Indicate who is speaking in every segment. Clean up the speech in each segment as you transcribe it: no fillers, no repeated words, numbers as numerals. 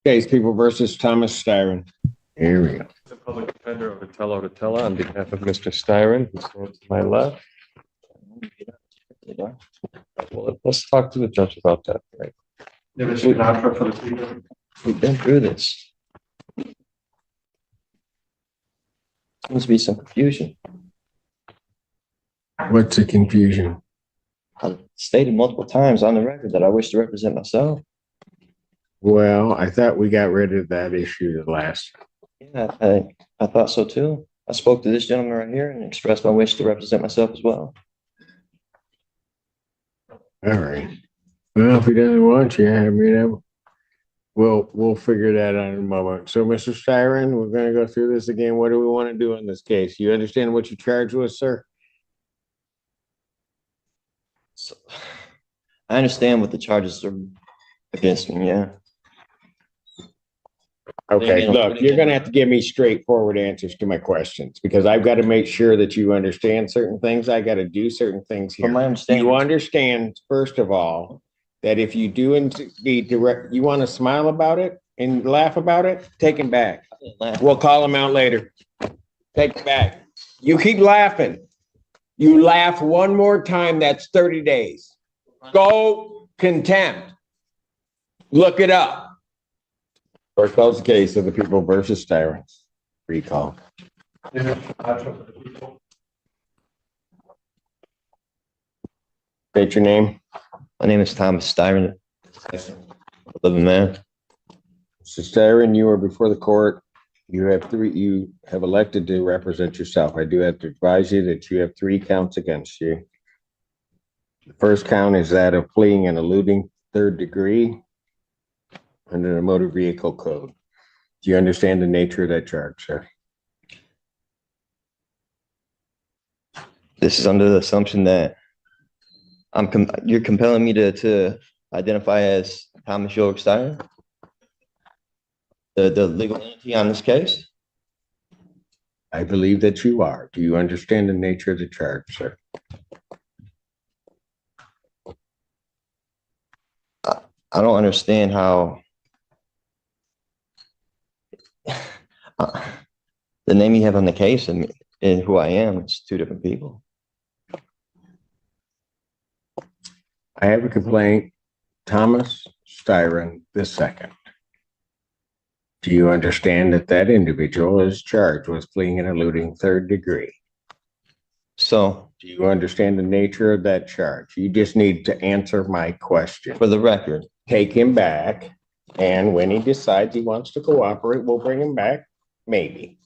Speaker 1: Case People versus Thomas Styron. Here we go.
Speaker 2: The public defender of Vitello Tella on behalf of Mr. Styron, who stands to my left. Well, let's talk to the judge about that, right?
Speaker 3: We've been through this. Seems to be some confusion.
Speaker 1: What's the confusion?
Speaker 3: I stated multiple times on the record that I wish to represent myself.
Speaker 1: Well, I thought we got rid of that issue the last.
Speaker 3: Yeah, I thought so too. I spoke to this gentleman right here and expressed my wish to represent myself as well.
Speaker 1: All right. Well, if he doesn't want you, I mean, we'll figure that out in a moment. So, Mr. Styron, we're going to go through this again. What do we want to do in this case? You understand what you're charged with, sir?
Speaker 3: So, I understand what the charges are against me, yeah.
Speaker 1: Okay, look, you're going to have to give me straightforward answers to my questions because I've got to make sure that you understand certain things. I got to do certain things here.
Speaker 3: From my understanding,
Speaker 1: You understand, first of all, that if you do indeed direct, you want to smile about it and laugh about it, take him back. We'll call him out later. Take him back. You keep laughing. You laugh one more time, that's 30 days. Go contempt. Look it up. Court calls the case of the People versus Styron. Recall. State your name.
Speaker 3: my name is Thomas Styron, a living man.
Speaker 1: Mr. Styron, you are before the court. You have elected to represent yourself. I do have to advise you that you have 3 counts against you. The first count is that of fleeing and eluding 3rd degree under the motor vehicle code. Do you understand the nature of that charge, sir?
Speaker 3: This is under the assumption that you're compelling me to identify as Thomas York Styron, the legal entity on this case.
Speaker 1: I believe that you are. Do you understand the nature of the charge, sir?
Speaker 3: I don't understand how the name you have on the case and who I am, it's 2 different people.
Speaker 1: I have a complaint, Thomas Styron II. Do you understand that that individual is charged with fleeing and eluding 3rd degree?
Speaker 3: So,
Speaker 1: Do you understand the nature of that charge? You just need to answer my question.
Speaker 3: for the record,
Speaker 1: Take him back, and when he decides he wants to cooperate, we'll bring him back, maybe.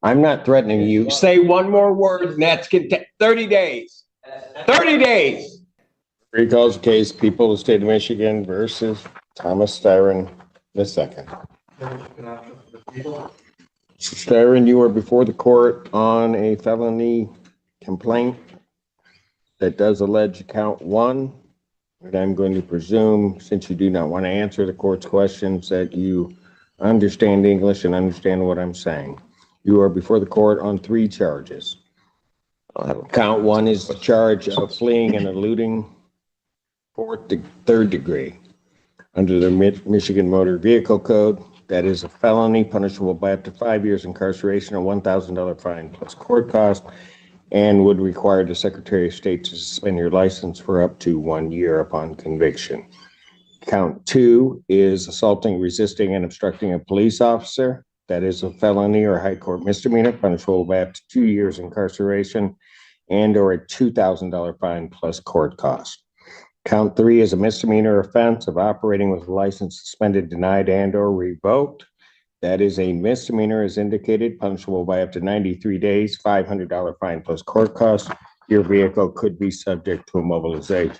Speaker 1: I'm not threatening you. Say one more word, and that's 30 days. 30 days. Recalls the case, People of the State of Michigan versus Thomas Styron II. Mr. Styron, you are before the court on a felony complaint that does allege count 1. And I'm going to presume, since you do not want to answer the court's questions, that you understand English and understand what I'm saying. You are before the court on 3 charges. Count 1 is the charge of fleeing and eluding 3rd degree. Under the Michigan Motor Vehicle Code, that is a felony punishable by up to 5 years incarceration or $1,000 fine plus court cost, and would require the Secretary of State to suspend your license for up to 1 year upon conviction. Count 2 is assaulting, resisting, and obstructing a police officer. That is a felony or high court misdemeanor punishable by up to 2 years incarceration and or a $2,000 fine plus court cost. Count 3 is a misdemeanor offense of operating with a license suspended, denied, and or revoked. That is a misdemeanor as indicated, punishable by up to 93 days, $500 fine plus court cost. Your vehicle could be subject to immobilization.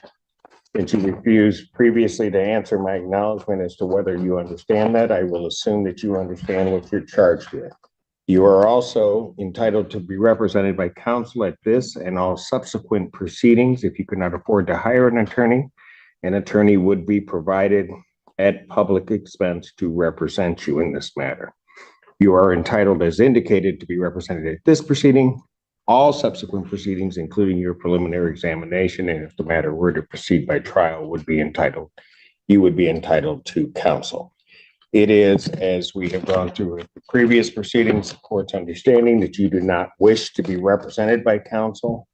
Speaker 1: Since you refused previously to answer my acknowledgement as to whether you understand that, I will assume that you understand what you're charged with. You are also entitled to be represented by counsel at this and all subsequent proceedings. If you could not afford to hire an attorney would be provided at public expense to represent you in this matter. You are entitled, as indicated, to be represented at this proceeding, all subsequent proceedings, including your preliminary examination, and if the matter were to proceed by trial, would be entitled you would be entitled to counsel. It is, as we have gone through the previous proceedings, the court's understanding that you do not wish to be represented by counsel,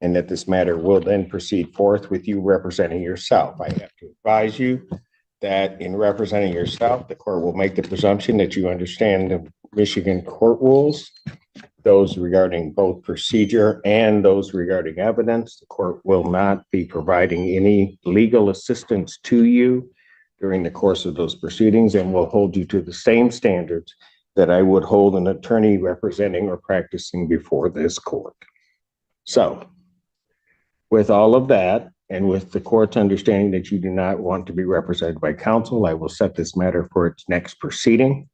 Speaker 1: and that this matter will then proceed forth with you representing yourself. I have to advise you that in representing yourself, the court will make the presumption that you understand the Michigan court rules, those regarding both procedure and those regarding evidence. The court will not be providing any legal assistance to you during the course of those proceedings, and will hold you to the same standards that I would hold an attorney representing or practicing before this court. So, with all of that, and with the court's understanding that you do not want to be represented by counsel, I will set this matter for its next proceeding.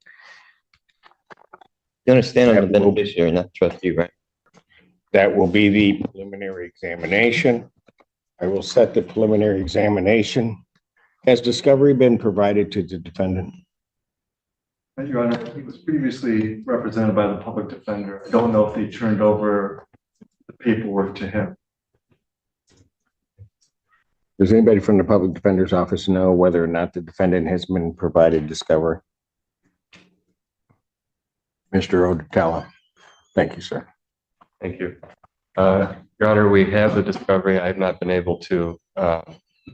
Speaker 3: You understand I'm the beneficiary, not the trustee, right?
Speaker 1: That will be the preliminary examination. I will set the preliminary examination. Has discovery been provided to the defendant?
Speaker 4: Your Honor, he was previously represented by the public defender. I don't know if they turned over the paperwork to him.
Speaker 1: Does anybody from the public defender's office know whether or not the defendant has been provided discovery? Mr. Odetella. Thank you, sir.
Speaker 2: Thank you. Your Honor, we have the discovery. I've not been able to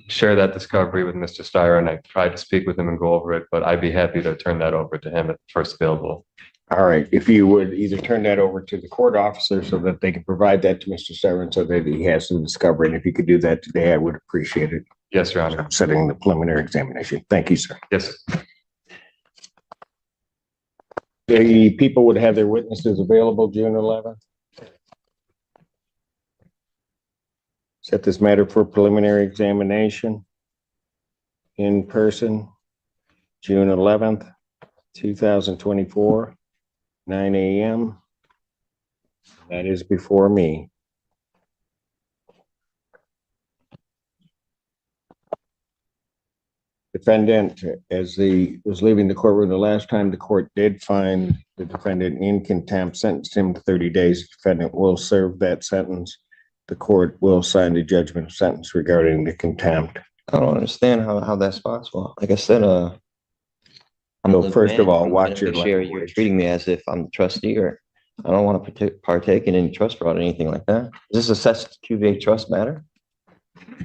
Speaker 2: share that discovery with Mr. Steyer, and I tried to speak with him and go over it, but I'd be happy to turn that over to him at first available.
Speaker 1: All right, if you would either turn that over to the court officer so that they can provide that to Mr. Steyer so that he has the discovery, and if you could do that today, I would appreciate it.
Speaker 2: Yes, Your Honor.
Speaker 1: Setting the preliminary examination. Thank you, sir.
Speaker 2: Yes.
Speaker 1: The people would have their witnesses available June 11th. Set this matter for preliminary examination in person, June 11th, 2024, 9 a.m. That is before me. Defendant, as he was leaving the courtroom the last time, the court did find the defendant in contempt, sentenced him to 30 days. The defendant will serve that sentence. The court will sign the judgment of sentence regarding the contempt.
Speaker 3: I don't understand how that's possible. Like I said, I'm
Speaker 1: So first of all, watch your
Speaker 3: beneficiary. You're
Speaker 1: language.
Speaker 3: treating me as if I'm the trustee, or I don't want to partake in any trust fraud or anything like that. Is this a Sessions QVA trust matter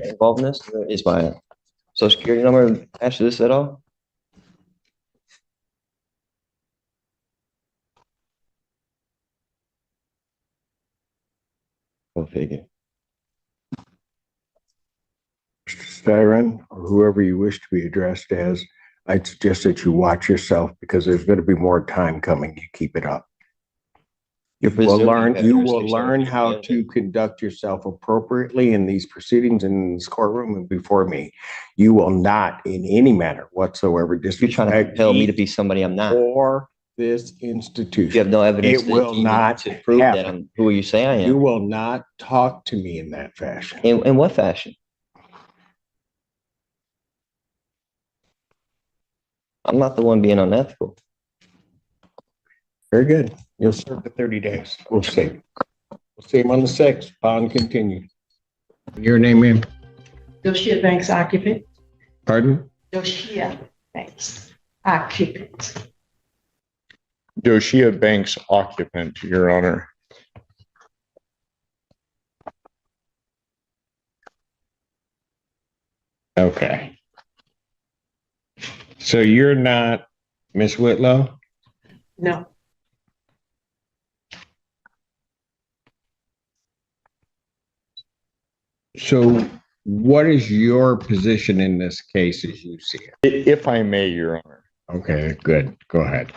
Speaker 3: involved in this? Is my social security number attached to this at all? Go figure.
Speaker 1: Mr. Styron, or whoever you wish to be addressed as, I'd suggest that you watch yourself because there's going to be more time coming. You keep it up. You will learn how to conduct yourself appropriately in these proceedings in this courtroom and before me. You will not in any manner whatsoever
Speaker 3: You're trying to compel me to be somebody I'm not.
Speaker 1: or this institution.
Speaker 3: You have no evidence
Speaker 1: It will not
Speaker 3: to prove that
Speaker 1: happen.
Speaker 3: I'm who you say I
Speaker 1: You
Speaker 3: am.
Speaker 1: will not talk to me in that fashion.
Speaker 3: In what fashion? I'm not the one being unethical.
Speaker 1: Very good. You'll serve the 30 days. We'll see. We'll see him on the 6th. Bond continued. Your name, ma'am?
Speaker 5: Doshia Banks occupant.
Speaker 1: Pardon?
Speaker 5: Doshia Banks occupant.
Speaker 6: Doshia Banks occupant, Your Honor.
Speaker 1: Okay. So you're not Miss Whitlow?
Speaker 5: No,
Speaker 1: So what is your position in this case as you see it?
Speaker 6: If I may, Your Honor.
Speaker 1: Okay, good. Go ahead.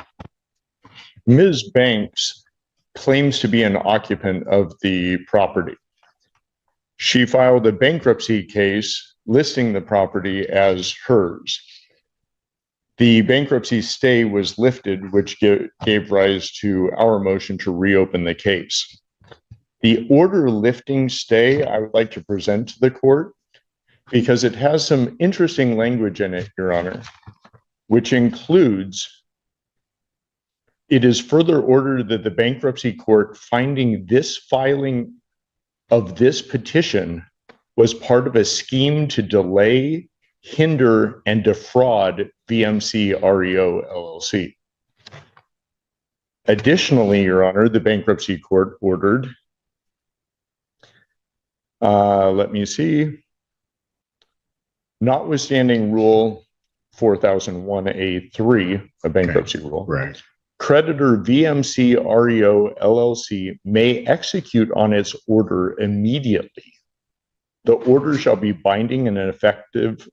Speaker 6: Ms. Banks claims to be an occupant of the property. She filed a bankruptcy case listing the property as hers. The bankruptcy stay was lifted, which gave rise to our motion to reopen the case. The order lifting stay I would like to present to the court because it has some interesting language in it, Your Honor, which includes, it is further ordered that the bankruptcy court finding this filing of this petition was part of a scheme to delay hinder, and defraud VMC REO LLC. Additionally, Your Honor, the bankruptcy court ordered, let me see, notwithstanding Rule 4001A3, a bankruptcy rule,
Speaker 1: Right.
Speaker 6: creditor VMC REO LLC may execute on its order immediately. The order shall be binding and effective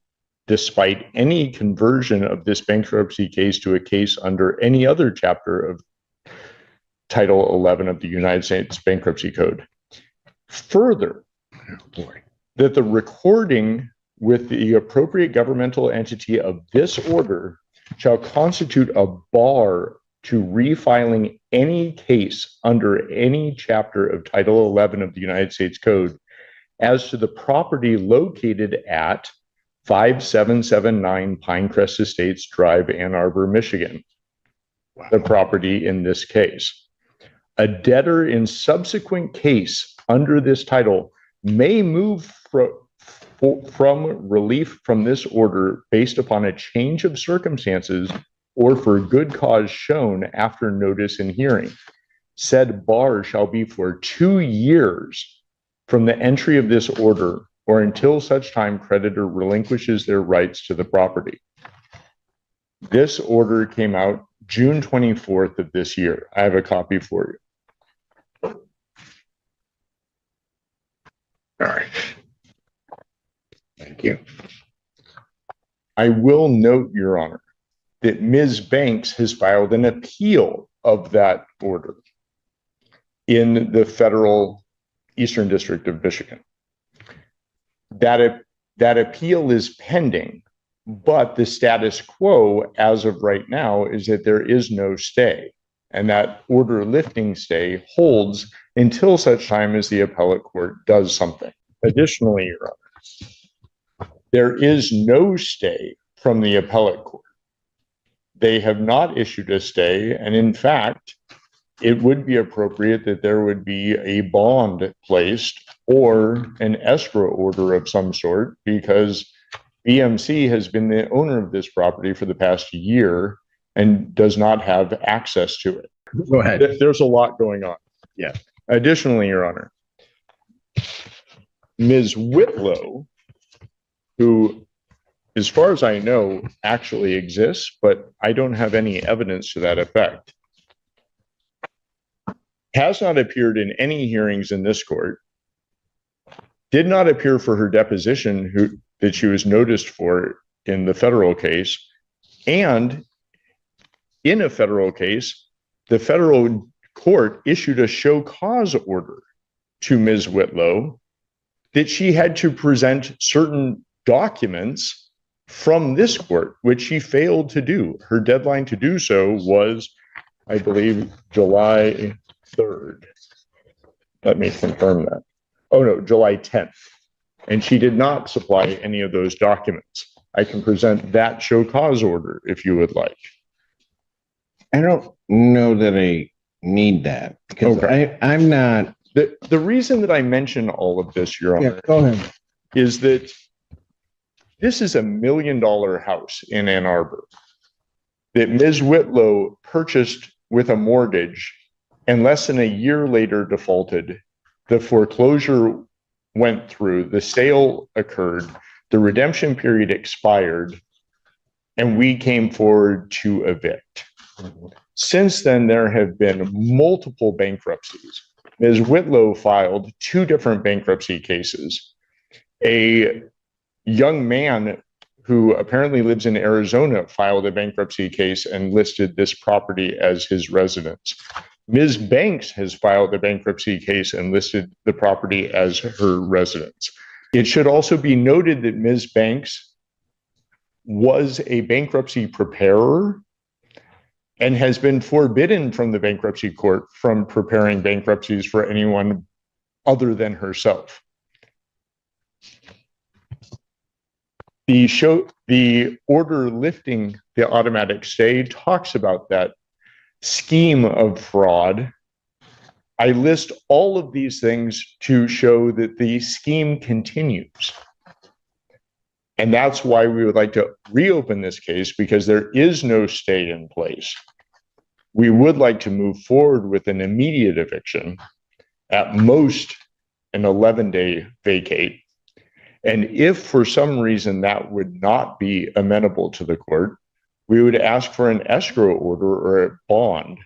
Speaker 6: despite any conversion of this bankruptcy case to a case under any other chapter of Title 11 of the United States Bankruptcy Code. Further, that the recording with the appropriate governmental entity of this order shall constitute a bar to refiling any case under any chapter of Title 11 of the United States Code as to the property located at 5779 Pinecrest Estates Drive, Ann Arbor, Michigan, the property in this case. A debtor in subsequent case under this title may move from relief from this order based upon a change of circumstances or for good cause shown after notice and hearing. Said bar shall be for 2 years from the entry of this order or until such time creditor relinquishes their rights to the property. This order came out June 24th of this year. I have a copy for you.
Speaker 1: All right. Thank you.
Speaker 6: I will note, Your Honor, that Ms. Banks has filed an appeal of that order in the federal Eastern District of Michigan. That appeal is pending, but the status quo as of right now is that there is no stay, and that order lifting stay holds until such time as the appellate court does something. Additionally, Your Honor, there is no stay from the appellate court. They have not issued a stay, and in fact, it would be appropriate that there would be a bond placed or an escrow order of some sort, because BMC has been the owner of this property for the past year and does not have access to it.
Speaker 1: Go ahead.
Speaker 6: There's a lot going on.
Speaker 1: Yeah.
Speaker 6: Additionally, Your Honor, Ms. Whitlow, who, as far as I know, actually exists, but I don't have any evidence to that effect, has not appeared in any hearings in this court, did not appear for her deposition that she was noticed for in the federal case, and in a federal case, the federal court issued a show cause order to Ms. Whitlow that she had to present certain documents from this court, which she failed to do. Her deadline to do so was, I believe, July 3rd. Let me confirm that. Oh no, July 10th. And she did not supply any of those documents. I can present that show cause order if you would like.
Speaker 1: I don't know that I need that because
Speaker 6: Okay.
Speaker 1: I'm not.
Speaker 6: The reason that I mention all of this, Your Honor,
Speaker 1: Go ahead.
Speaker 6: is that this is $1 million house in Ann Arbor that Ms. Whitlow purchased with a mortgage and less than a year later defaulted. The foreclosure went through, the sale occurred, the redemption period expired, and we came forward to evict. Since then, there have been multiple bankruptcies. Ms. Whitlow filed 2 different bankruptcy cases. A young man who apparently lives in Arizona filed a bankruptcy case and listed this property as his residence. Ms. Banks has filed a bankruptcy case and listed the property as her residence. It should also be noted that Ms. Banks was a bankruptcy preparer and has been forbidden from the bankruptcy court from preparing bankruptcies for anyone other than herself. The order lifting the automatic stay talks about that scheme of fraud. I list all of these things to show that the scheme continues. And that's why we would like to reopen this case, because there is no stay in place. We would like to move forward with an immediate eviction, at most an 11-day vacate. And if for some reason that would not be amenable to the court, we would ask for an escrow order or a bond.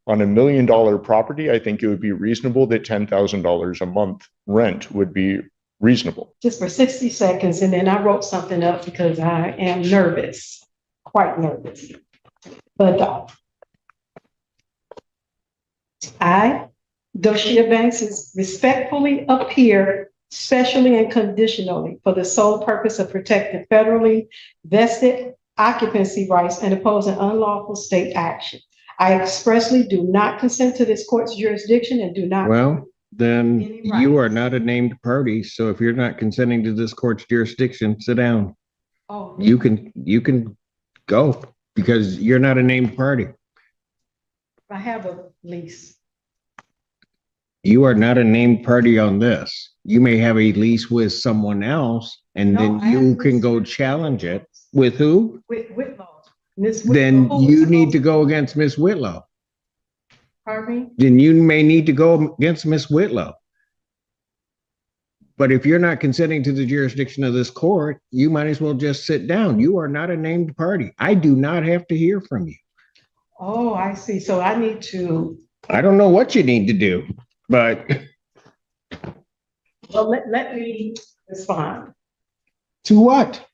Speaker 6: On $1 million property, I think it would be reasonable that $10,000 a month rent would be reasonable.
Speaker 5: Just for 60 seconds, and then I wrote something up because I am nervous, quite nervous. But I, Doshia Banks, is respectfully appear specially and conditionally for the sole purpose of protecting federally vested occupancy rights and opposing unlawful state action. I expressly do not consent to this court's jurisdiction and do not.
Speaker 1: Well, then
Speaker 5: Any
Speaker 1: you
Speaker 5: rights.
Speaker 1: are not a named party. So if you're not consenting to this court's jurisdiction, sit down.
Speaker 5: Oh,
Speaker 1: You can go because you're not a named party.
Speaker 5: I have a lease.
Speaker 1: You are not a named party on this. You may have a lease with someone else and
Speaker 5: No,
Speaker 1: then
Speaker 5: I have
Speaker 1: you
Speaker 5: a
Speaker 1: can
Speaker 5: lease
Speaker 1: go
Speaker 5: with-
Speaker 1: challenge it. With who?
Speaker 5: With Whitlow. Ms.
Speaker 1: Then
Speaker 5: Whitlow, who
Speaker 1: you
Speaker 5: is
Speaker 1: need to
Speaker 5: supposed-
Speaker 1: go against Miss Whitlow.
Speaker 5: Pardon me?
Speaker 1: Then you may need to go against Miss Whitlow. But if you're not consenting to the jurisdiction of this court, you might as well just sit down. You are not a named party. I do not have to hear from you.
Speaker 5: Oh, I see. So I need to,
Speaker 1: I don't know what you need to do, but
Speaker 5: well, let me respond.
Speaker 1: to what?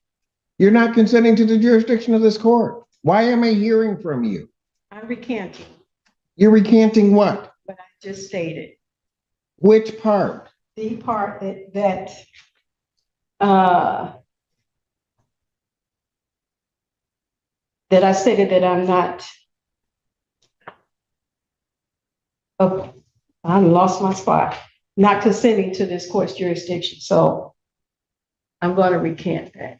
Speaker 1: You're not consenting to the jurisdiction of this court. Why am I hearing from you?
Speaker 5: I'm recanting
Speaker 1: You're recanting what?
Speaker 5: what I just stated.
Speaker 1: Which part?
Speaker 5: The part that I stated that I'm not. Oh, I lost my spot. Not consenting to this court's jurisdiction. So I'm going to recant that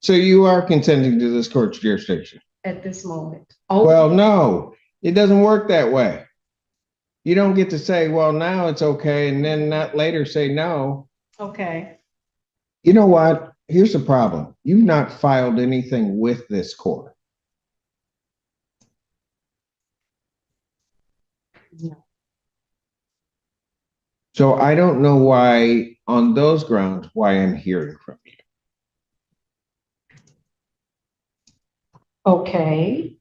Speaker 1: So you are consenting to this court's jurisdiction?
Speaker 5: at this moment. Oh,
Speaker 1: Well, no, it doesn't work that way. You don't get to say, well, now it's okay, and then not later say no.
Speaker 5: okay.
Speaker 1: You know what? Here's the problem. You've not filed anything with this court.
Speaker 5: No.
Speaker 1: So I don't know why, on those grounds, why I'm hearing from you.
Speaker 5: Okay.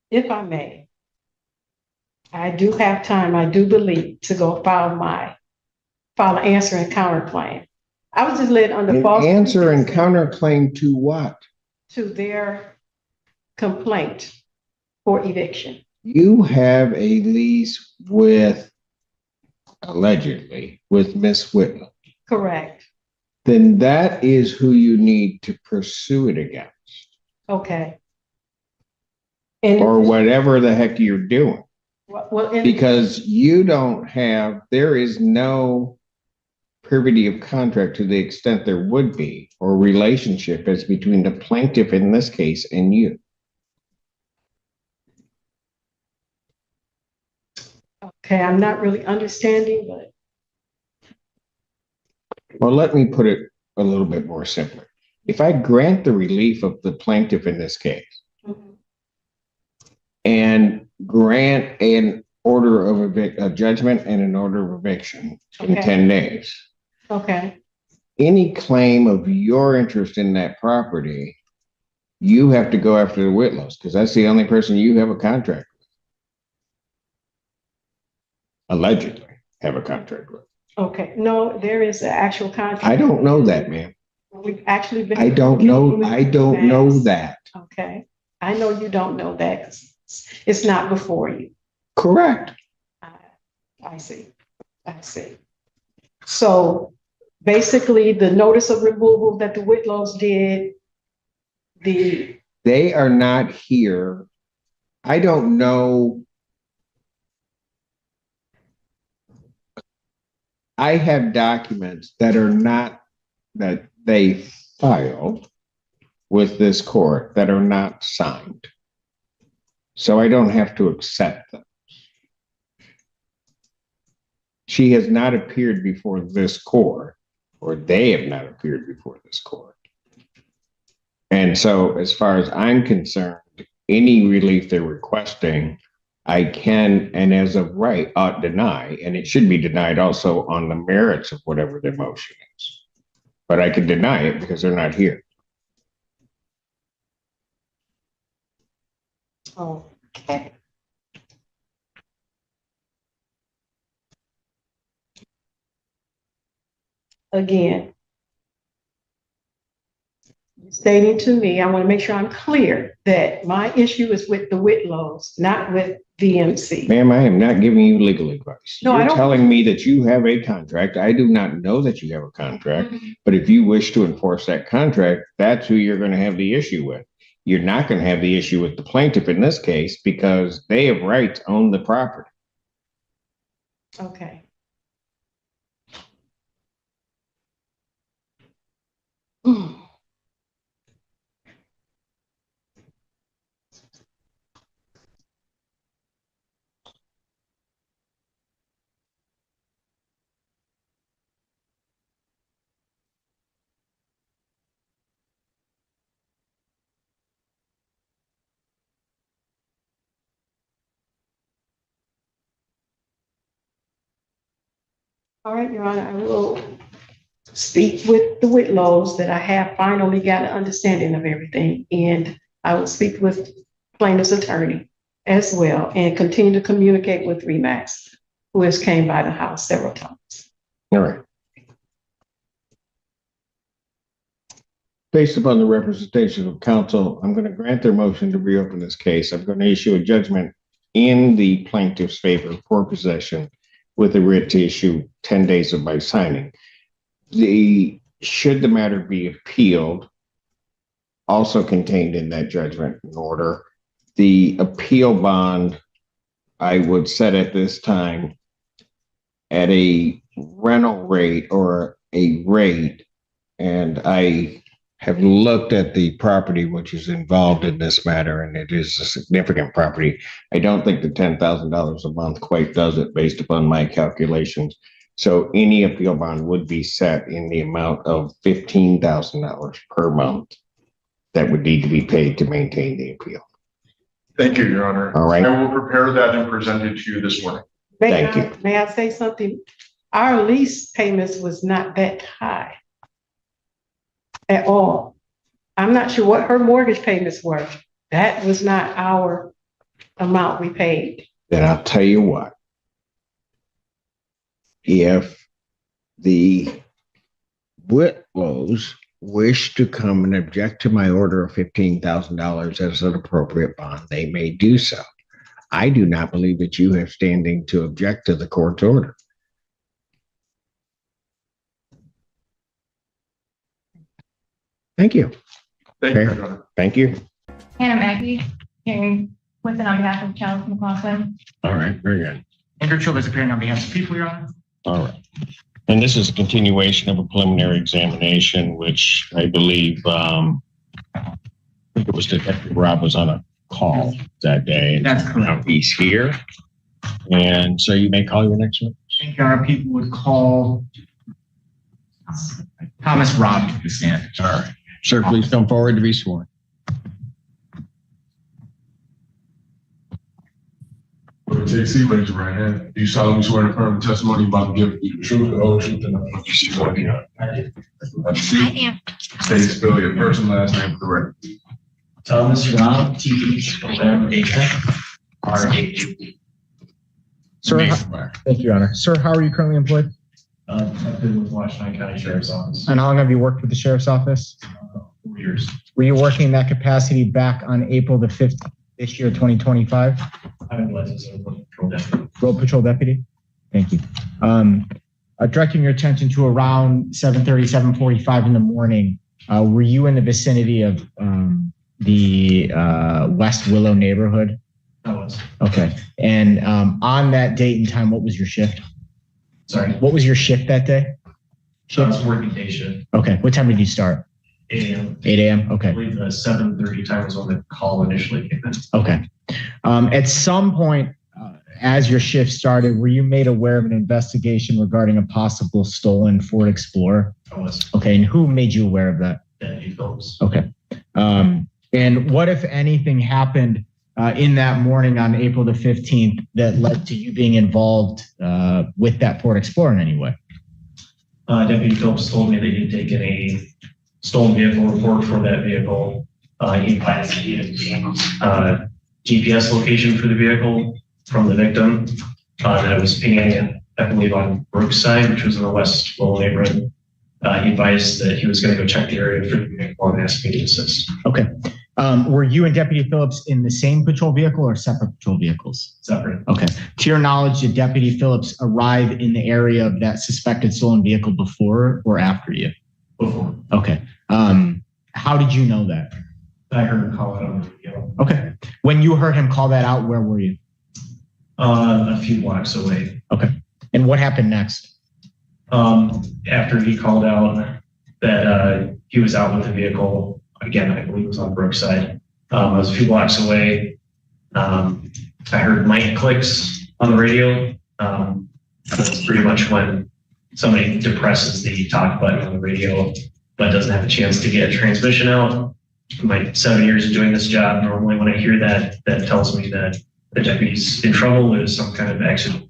Speaker 5: If I may, I do have time, I do believe, to go file an answer and counterclaim. I was just led under
Speaker 1: An
Speaker 5: false
Speaker 1: answer and
Speaker 5: pretenses
Speaker 1: counterclaim to what?
Speaker 5: to their complaint for eviction.
Speaker 1: You have a lease with, allegedly, with Miss Whitlow.
Speaker 5: Correct.
Speaker 1: Then that is who you need to pursue it against,
Speaker 5: Okay. And
Speaker 1: or whatever the heck you're doing.
Speaker 5: well,
Speaker 1: Because you don't have, there is no privity of contract to the extent there would be, or relationship as between the plaintiff in this case and you.
Speaker 5: okay, I'm not really understanding, but
Speaker 1: Well, let me put it a little bit more simply. If I grant the relief of the plaintiff in this case and grant an order of a judgment and an order of eviction in
Speaker 5: Okay.
Speaker 1: 10 days,
Speaker 5: okay,
Speaker 1: any claim of your interest in that property, you have to go after the Whitlows because that's the only person you have a contract with. Allegedly have a contract with.
Speaker 5: okay. No, there is an actual contract.
Speaker 1: I don't know that, ma'am.
Speaker 5: We've actually been.
Speaker 1: I don't know that.
Speaker 5: Okay, I know you don't know that 'cause it's not before you.
Speaker 1: Correct.
Speaker 5: I see. So basically, the notice of removal that the Whitlows did,
Speaker 1: They are not here. I don't know. I have documents that are not, that they filed with this court that are not signed. So I don't have to accept them. She has not appeared before this court, or they have not appeared before this court. And so as far as I'm concerned, any relief they're requesting, I can, and as of right, ought deny, and it should be denied also on the merits of whatever their motion is. But I can deny it because they're not here.
Speaker 5: Okay. Again, stating to me, I want to make sure I'm clear that my issue is with the Whitlows, not with VMC.
Speaker 1: Ma'am, I am not giving you legal advice.
Speaker 5: No, I
Speaker 1: You're
Speaker 5: don't-
Speaker 1: telling me that you have a contract. I do not know that you have a contract, but if you wish to enforce that contract, that's who you're going to have the issue with. You're not going to have the issue with the plaintiff in this case because they have right to own the property.
Speaker 5: Okay. All right, Your Honor, I will speak with the Whitlows that I have finally got an understanding of everything. And I will speak with plaintiff's attorney as well and continue to communicate with Remax, who has came by the house several times.
Speaker 1: All right. Based upon the representation of counsel, I'm going to grant their motion to reopen this case. I'm going to issue a judgment in the plaintiff's favor for possession with a writ to issue 10 days of my signing. Should the matter be appealed, also contained in that judgment in order, the appeal bond I would set at this time at a rental rate or a rate, and I have looked at the property which is involved in this matter, and it is a significant property. I don't think the $10,000 a month quite does it based upon my calculations. So any appeal bond would be set in the amount of $15,000 per month that would need to be paid to maintain the appeal.
Speaker 7: Thank you, Your Honor.
Speaker 1: All right.
Speaker 7: I will prepare that and present it to you this morning.
Speaker 1: Thank you.
Speaker 5: May I say something? Our lease payments was not that high at all. I'm not sure what her mortgage payments were. That was not our amount we paid.
Speaker 1: Then I'll tell you what. If the Whitlows wish to come and object to my order of $15,000 as an appropriate bond, they may do so. I do not believe that you have standing to object to the court's order. Thank you.
Speaker 7: Thank you, Your Honor.
Speaker 1: Thank you.
Speaker 8: Hannah Mackey, hearing with and on behalf of Chalice McLaughlin.
Speaker 1: All right, very good.
Speaker 9: Andrew Childers appearing on behalf of the people, Your Honor.
Speaker 1: All right. And this is a continuation of a preliminary examination, which I believe, I think it was Detective Rob was on a call that day.
Speaker 9: That's correct.
Speaker 1: Now he's here. And so you may call your next one.
Speaker 9: Thank you, Your Honor. People would call Thomas Robb to the stand.
Speaker 1: All right. Sir, please come forward to be sworn.
Speaker 7: JC, raise your right hand. Do you solemnly swear to affirm the testimony you're about to give you the truth, the whole truth, and nothing but the truth?
Speaker 8: I am.
Speaker 7: State, spell your first and last name for the record.
Speaker 9: Thomas Robb, T-H-O-M-A-R-H.
Speaker 10: Sir,
Speaker 7: Name,
Speaker 10: thank you, Your Honor. Sir, how are you currently employed?
Speaker 9: I've been with Washington County Sheriff's Office
Speaker 10: And how long have you worked with the Sheriff's Office?
Speaker 9: 4 years.
Speaker 10: Were you working in that capacity back on April the 5th this year, 2025?
Speaker 9: I'm a licensed road patrol deputy.
Speaker 10: Road Patrol Deputy? Thank you. Directing your attention to around 7:30, 7:45 in the morning, were you in the vicinity of the West Willow neighborhood?
Speaker 9: I was
Speaker 10: Okay. And on that date and time, what was your shift?
Speaker 9: Sorry.
Speaker 10: What was your shift that day?
Speaker 9: I was working day shift,
Speaker 10: Okay. What time did you start?
Speaker 9: 8 a.m.
Speaker 10: 8 a.m.
Speaker 9: I
Speaker 10: Okay.
Speaker 9: believe the 7:30 time was when the call initially came in.
Speaker 10: Okay. At some point, as your shift started, were you made aware of an investigation regarding a possible stolen Ford Explorer?
Speaker 9: I was
Speaker 10: Okay. And who made you aware of that?
Speaker 9: Deputy Phillips.
Speaker 10: Okay. And what, if anything, happened in that morning on April the 15th that led to you being involved with that Ford Explorer in any way?
Speaker 9: Deputy Phillips told me that he'd taken a stolen vehicle report for that vehicle. He advised that he had obtained GPS location for the vehicle from the victim. That it was pinging, I believe, on Brookside, which was in the West Lowell neighborhood. He advised that he was going to go check the area for the vehicle and asked me to assist.
Speaker 10: Okay. Were you and Deputy Phillips in the same patrol vehicle or separate patrol vehicles?
Speaker 9: Separate.
Speaker 10: Okay. To your knowledge, did Deputy Phillips arrive in the area of that suspected stolen vehicle before or after you?
Speaker 9: Before.
Speaker 10: Okay. How did you know that?
Speaker 9: I heard him call it on the radio.
Speaker 10: Okay. When you heard him call that out, where were you?
Speaker 9: A few blocks away.
Speaker 10: Okay. And what happened next?
Speaker 9: After he called out that he was out with the vehicle, again, I believe it was on Brookside. I was a few blocks away. I heard mic clicks on the radio. That's pretty much when somebody depresses the talk button on the radio, but doesn't have a chance to get transmission out. In my 7 years of doing this job, normally when I hear that, that tells me that the deputy's in trouble. There's some kind of accident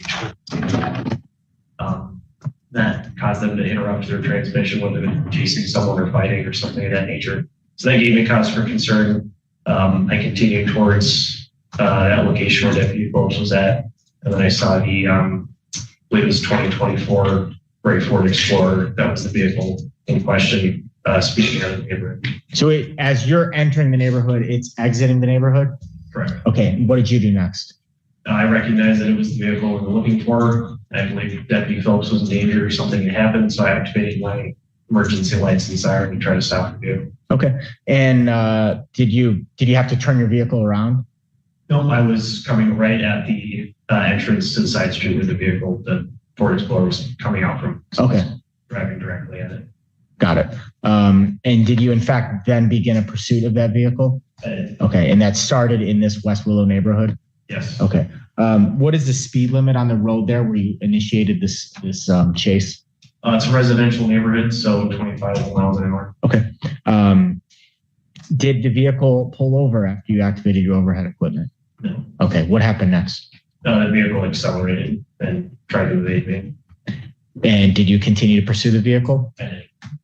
Speaker 9: that caused them to interrupt their transmission, whether they're chasing someone or fighting or something of that nature. So that gave me cause for concern. I continued towards that location where Deputy Phillips was at, and then I saw the, I believe it was 2024 gray Ford Explorer. That was the vehicle in question, speaking out of the neighborhood.
Speaker 10: So as you're entering the neighborhood, it's exiting the neighborhood?
Speaker 9: Correct.
Speaker 10: Okay. What did you do next?
Speaker 9: I recognized that it was the vehicle we were looking for. I believe Deputy Phillips was in danger or something had happened, so I activated my emergency lights and siren to try to stop the vehicle.
Speaker 10: Okay. And did you have to turn your vehicle around?
Speaker 9: No, I was coming right at the entrance to the side street where the vehicle, the Ford Explorer, was coming out from. So
Speaker 10: Okay.
Speaker 9: I was driving directly at it.
Speaker 10: Got it. And did you in fact then begin a pursuit of that vehicle? Okay. And that started in this West Willow neighborhood?
Speaker 9: Yes.
Speaker 10: Okay. What is the speed limit on the road there where you initiated this chase?
Speaker 9: It's a residential neighborhood, so 25 miles an hour.
Speaker 10: Okay. Did the vehicle pull over after you activated your overhead equipment?
Speaker 9: No.
Speaker 10: Okay. What happened next?
Speaker 9: The vehicle accelerated and tried to evade me.
Speaker 10: And did you continue to pursue the vehicle?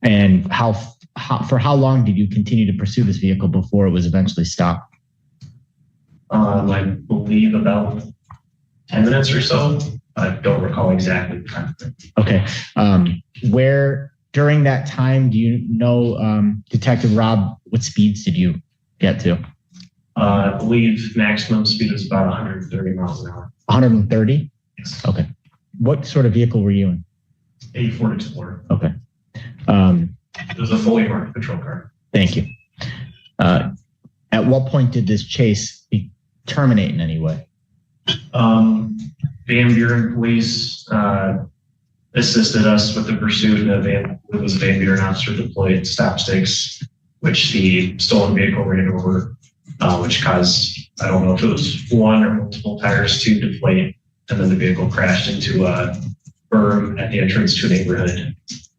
Speaker 10: And for how long did you continue to pursue this vehicle before it was eventually stopped?
Speaker 9: I believe about 10 minutes or so. I don't recall exactly the time.
Speaker 10: Okay. Where during that time, do you know, Detective Rob, what speeds did you get to?
Speaker 9: I believe maximum speed was about 130 miles an hour.
Speaker 10: 130?
Speaker 9: Yes.
Speaker 10: Okay. What sort of vehicle were you in?
Speaker 9: A Ford Explorer.
Speaker 10: Okay.
Speaker 9: It was a fully marked patrol car.
Speaker 10: Thank you. At what point did this chase terminate in any way?
Speaker 9: Van Buren police assisted us with the pursuit of it was a Van Buren officer deployed stop sticks, which the stolen vehicle ran over, which caused, I don't know if it was one or multiple tires to deflate, and then the vehicle crashed into a berm at the entrance to a neighborhood.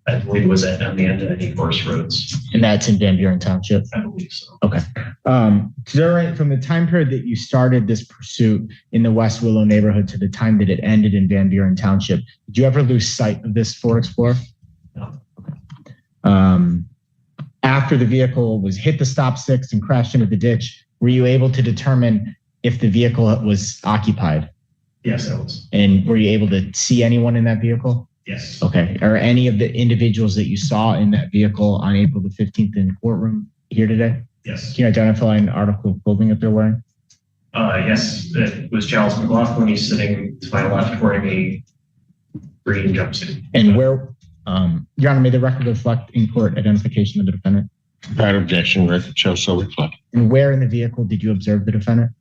Speaker 9: I believe it was on the end of any course roads.
Speaker 10: And that's in Van Buren Township?
Speaker 9: I believe so.
Speaker 10: Okay. From the time period that you started this pursuit in the West Willow neighborhood to the time that it ended in Van Buren Township, did you ever lose sight of this Ford Explorer?
Speaker 9: No.
Speaker 10: Okay. After the vehicle was hit the stop sticks and crashed into the ditch, were you able to determine if the vehicle was occupied?
Speaker 9: Yes, I was.
Speaker 10: And were you able to see anyone in that vehicle?
Speaker 9: Yes.
Speaker 10: Okay. Are any of the individuals that you saw in that vehicle on April the 15th in the courtroom here today?
Speaker 9: Yes.
Speaker 10: Can you identify an article of clothing that they're wearing?
Speaker 9: Yes, it was Charles McLaughlin. He's sitting to my left wearing a green jumpsuit.
Speaker 10: And where, Your Honor, may the record reflect in court identification of the defendant?
Speaker 1: Without objection, record shows so reflect.
Speaker 10: And where in the vehicle did you observe the defendant?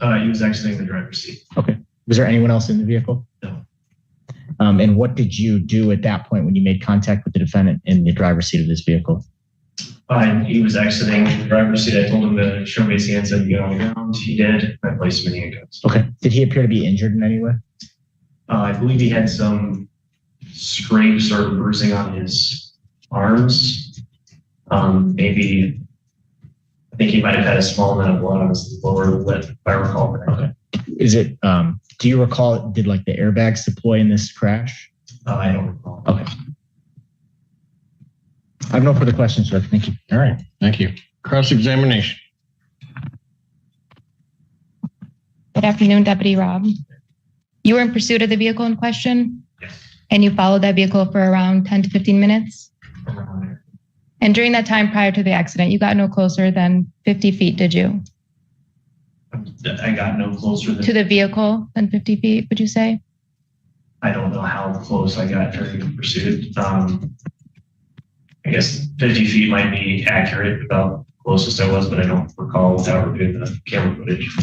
Speaker 9: He was exiting the driver's seat.
Speaker 10: Okay. Was there anyone else in the vehicle?
Speaker 9: No.
Speaker 10: And what did you do at that point when you made contact with the defendant in the driver's seat of this vehicle?
Speaker 9: He was exiting the driver's seat. I told him to show me his hands and get on the ground. He did. I placed him in handcuffs.
Speaker 10: Okay. Did he appear to be injured in any way?
Speaker 9: I believe he had some scrapes or bruising on his arms. Maybe, I think he might have had a small amount of blood on his lower lip, if I recall correctly.
Speaker 10: Is it, do you recall, did like the airbags deploy in this crash?
Speaker 9: I don't recall.
Speaker 10: Okay. I have no further questions, sir. Thank you.
Speaker 1: All right, thank you. Cross-examination.
Speaker 8: Good afternoon, Deputy Rob. You were in pursuit of the vehicle in question,
Speaker 9: Yes.
Speaker 8: and you followed that vehicle for around 10 to 15 minutes. And during that time prior to the accident, you got no closer than 50 feet, did you?
Speaker 9: I got no closer
Speaker 8: To
Speaker 9: than,
Speaker 8: the vehicle than 50 feet, would you say?
Speaker 9: I don't know how close I got during the pursuit. I guess 50 feet might be accurate about closest I was, but I don't recall without reviewing the camera footage.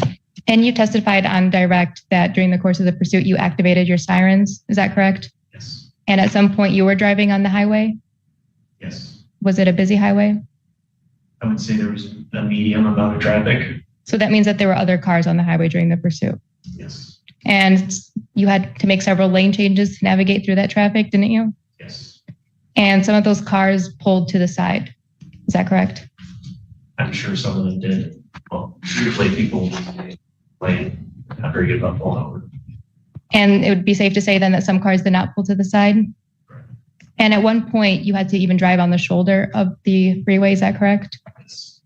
Speaker 8: And you testified on direct that during the course of the pursuit, you activated your sirens. Is that correct?
Speaker 9: Yes.
Speaker 8: And at some point you were driving on the highway?
Speaker 9: Yes.
Speaker 8: Was it a busy highway?
Speaker 9: I would say there was a medium amount of traffic.
Speaker 8: So that means that there were other cars on the highway during the pursuit.
Speaker 9: Yes.
Speaker 8: And you had to make several lane changes to navigate through that traffic, didn't you?
Speaker 9: Yes.
Speaker 8: And some of those cars pulled to the side. Is that correct?
Speaker 9: I'm sure some of them did. Well, usually people like not very good about pulling over.
Speaker 8: And it would be safe to say then that some cars did not pull to the side. And at one point you had to even drive on the shoulder of the freeway. Is that correct?
Speaker 9: Yes.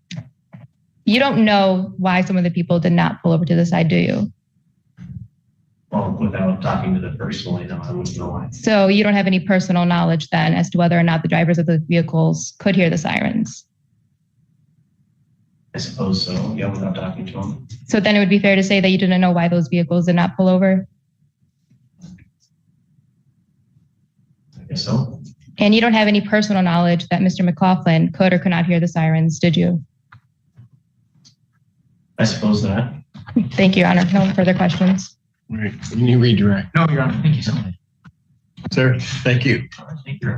Speaker 8: You don't know why some of the people did not pull over to the side, do you?
Speaker 9: Well, without talking to them personally, no, I wouldn't know why.
Speaker 8: So you don't have any personal knowledge then as to whether or not the drivers of the vehicles could hear the sirens.
Speaker 9: I suppose so. Yeah, without talking to them.
Speaker 8: So then it would be fair to say that you didn't know why those vehicles did not pull over.
Speaker 9: I guess so.
Speaker 8: And you don't have any personal knowledge that Mr. McLaughlin could or could not hear the sirens, did you?
Speaker 9: I suppose not.
Speaker 8: Thank you, Your Honor. No further questions.
Speaker 1: Right, can you redirect?
Speaker 10: No, Your Honor. Thank you so much.
Speaker 1: Sir, thank you.
Speaker 9: Thank you.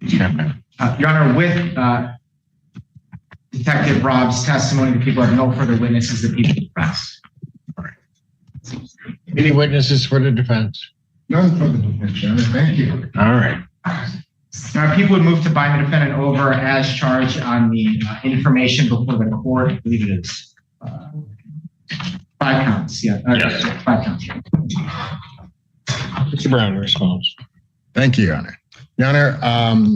Speaker 10: Your Honor, with Detective Rob's testimony, the people have no further witnesses, the people press.
Speaker 1: Any witnesses for the defense?
Speaker 7: None for the defense, Your Honor. Thank you.
Speaker 1: All right.
Speaker 10: Now, people would move to bind the defendant over as charged on the information before the court. I believe it is 5 counts. Yeah.
Speaker 7: Yes.
Speaker 10: 5 counts.
Speaker 1: Mr. Brown responds.
Speaker 11: Thank you, Your Honor. Your Honor,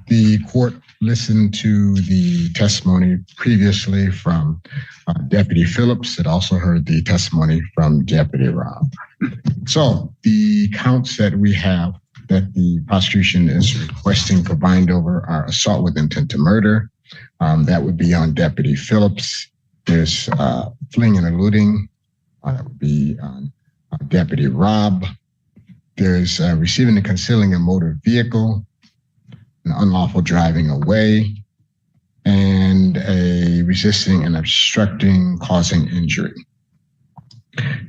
Speaker 11: the court listened to the testimony previously from Deputy Phillips. It also heard the testimony from Deputy Rob. So the counts that we have that the prosecution is requesting for bind over are assault with intent to murder. That would be on Deputy Phillips. There's fleeing and eluding. That would be on Deputy Rob. There's receiving and concealing a motor vehicle, an unlawful driving away, and a resisting and obstructing causing injury.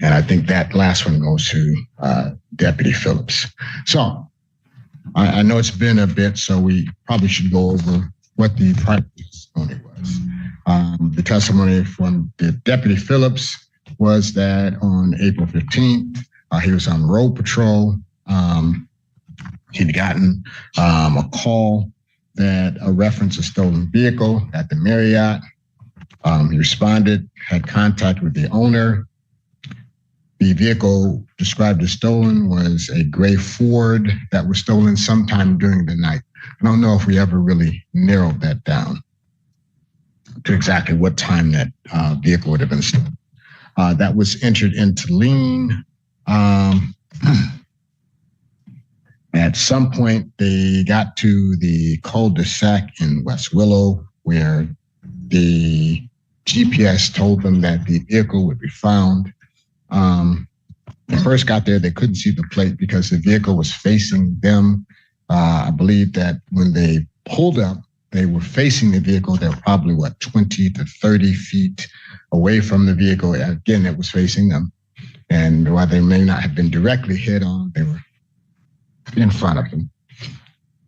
Speaker 11: And I think that last one goes to Deputy Phillips. So I know it's been a bit, so we probably should go over what the prior testimony was. The testimony from the Deputy Phillips was that on April 15th, he was on road patrol. He'd gotten a call that a reference a stolen vehicle at the Marriott. He responded, had contact with the owner. The vehicle described as stolen was a gray Ford that was stolen sometime during the night. I don't know if we ever really narrowed that down to exactly what time that vehicle would have been stolen. That was entered into lien. At some point, they got to the cul-de-sac in West Willow, where the GPS told them that the vehicle would be found. They first got there, they couldn't see the plate because the vehicle was facing them. I believe that when they pulled up, they were facing the vehicle. They were probably, 20 to 30 feet away from the vehicle. Again, it was facing them. And while they may not have been directly hit on, they were in front of them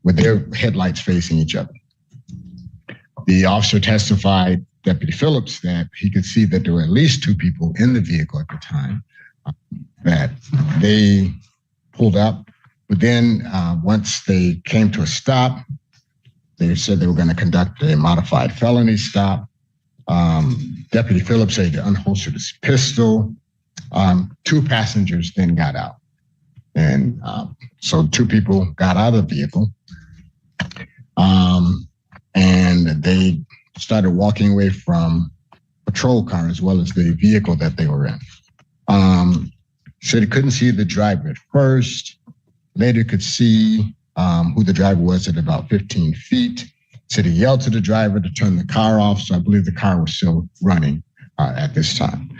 Speaker 11: with their headlights facing each other. The officer testified, Deputy Phillips, that he could see that there were at least two people in the vehicle at the time, that they pulled up. But then once they came to a stop, they said they were going to conduct a modified felony stop. Deputy Phillips said he unholstered his pistol. Two passengers then got out. And so two people got out of the vehicle. And they started walking away from patrol car as well as the vehicle that they were in. Said he couldn't see the driver at first. Later could see who the driver was at about 15 feet. Said he yelled to the driver to turn the car off. So I believe the car was still running at this time.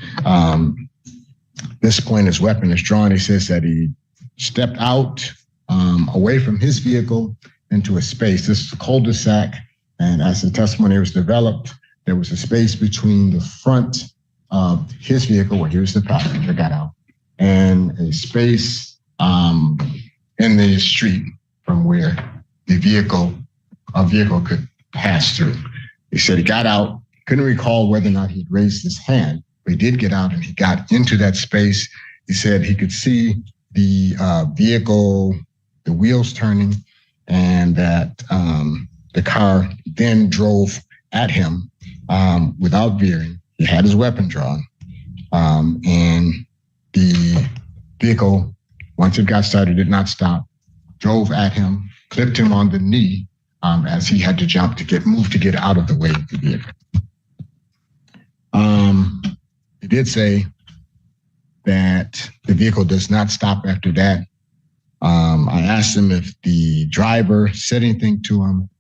Speaker 11: This point, his weapon is drawn. He says that he stepped out away from his vehicle into a space. This is a cul-de-sac. And as the testimony was developed, there was a space between the front of his vehicle, where he was the passenger, got out, and a space in the street from where a vehicle could pass through. He said he got out, couldn't recall whether or not he'd raised his hand, but he did get out and he got into that space. He said he could see the vehicle, the wheels turning, and that the car then drove at him without veering. He had his weapon drawn. And the vehicle, once it got started, did not stop, drove at him, clipped him on the knee as he had to jump to get out of the way of the vehicle. He did say that the vehicle does not stop after that. I asked him if the driver said anything to him.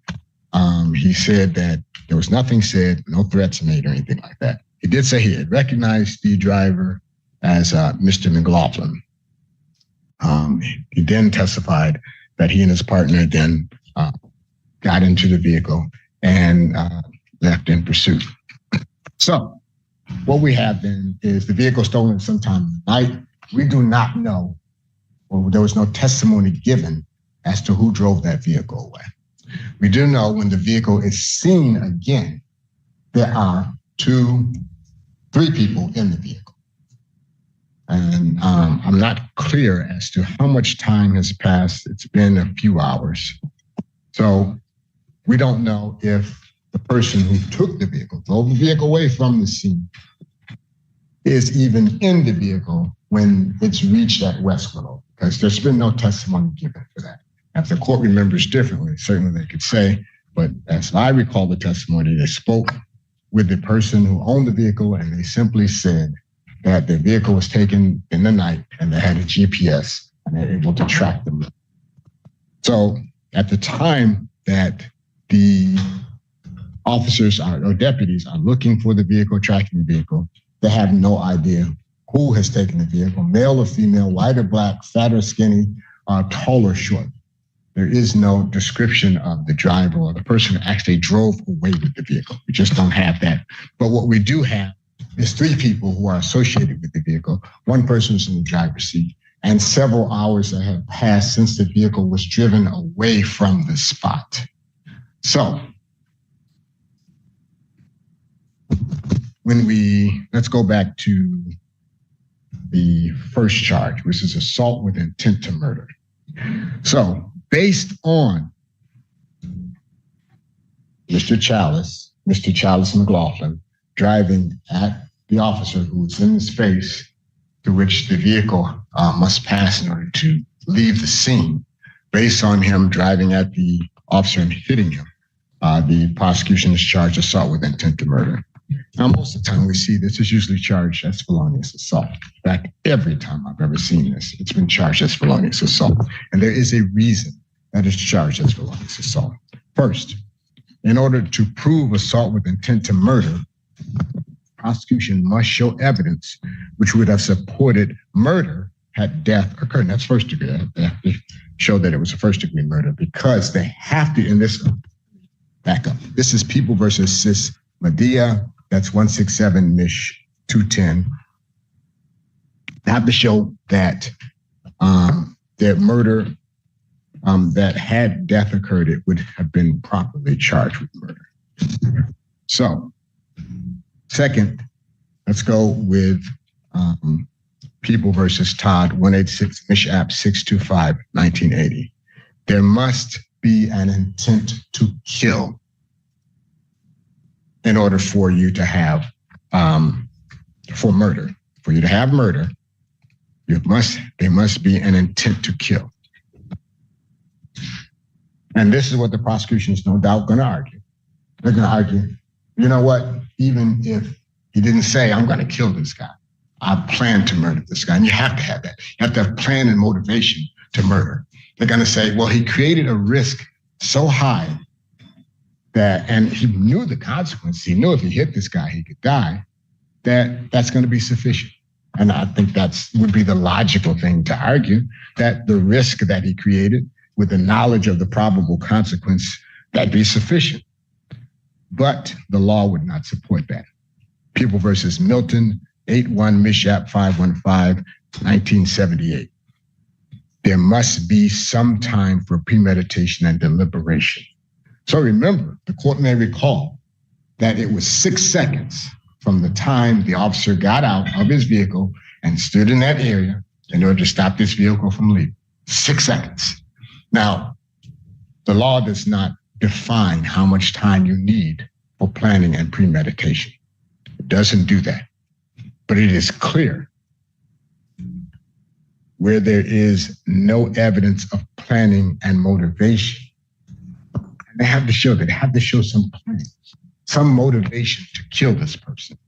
Speaker 11: He said that there was nothing said, no threats made or anything like that. He did say he had recognized the driver as Mr. McLaughlin. He then testified that he and his partner then got into the vehicle and left in pursuit. So what we have then is the vehicle stolen sometime in the night. We do not know, or there was no testimony given as to who drove that vehicle away. We do know when the vehicle is seen again, there are 3 people in the vehicle. And I'm not clear as to how much time has passed. It's been a few hours. So we don't know if the person who took the vehicle, drove the vehicle away from the scene, is even in the vehicle when it's reached at Westwood, because there's been no testimony given for that. If the court remembers differently, certainly they could say, but as I recall the testimony, they spoke with the person who owned the vehicle and they simply said that the vehicle was taken in the night and they had a GPS and they're able to track them. So at the time that the officers or deputies are looking for the vehicle, tracking the vehicle, they have no idea who has taken the vehicle, male or female, white or black, fat or skinny, tall or short. There is no description of the driver or the person who actually drove away with the vehicle. We just don't have that. But what we do have is 3 people who are associated with the vehicle. 1 person is in the driver's seat, and several hours that have passed since the vehicle was driven away from the spot. So let's go back to the first charge, which is assault with intent to murder. So based on Mr. Chalice McLaughlin driving at the officer who was in the space to which the vehicle must pass in order to leave the scene, based on him driving at the officer and hitting him, the prosecution is charged assault with intent to murder. Now, most of the time we see this is usually charged as felonious assault. In fact, every time I've ever seen this, it's been charged as felonious assault. And there is a reason that it's charged as felonious assault. First, in order to prove assault with intent to murder, prosecution must show evidence which would have supported murder had death occurred. And that's first degree. They have to show that it was a first degree murder because they have to, in this, back up. This is People versus Sis Medea. That's 167-210. They have to show that their murder that had death occurred, it would have been properly charged with murder. So, second, let's go with People versus Todd, 186 Mishap 625, 1980. There must be an intent to kill in order for you to have, for murder. For you to have murder, there must be an intent to kill. And this is what the prosecution is no doubt going to argue. They're going to argue, you know what, even if he didn't say, I'm going to kill this guy, I plan to murder this guy. And you have to have that. You have to have plan and motivation to murder. They're going to say, well, he created a risk so high that, and he knew the consequence. He knew if he hit this guy, he could die, that's going to be sufficient. And I think would be the logical thing to argue, that the risk that he created with the knowledge of the probable consequence, that'd be sufficient. But the law would not support that. People versus Milton, 81 Mishap 515, 1978. There must be some time for premeditation and deliberation. So remember, the court may recall that it was 6 seconds from the time the officer got out of his vehicle and stood in that area in order to stop this vehicle from leaving. 6 seconds. Now, the law does not define how much time you need for planning and premeditation. It doesn't do that. But it is clear where there is no evidence of planning and motivation. And they have to show that. They have to show some plan, some motivation to kill this person.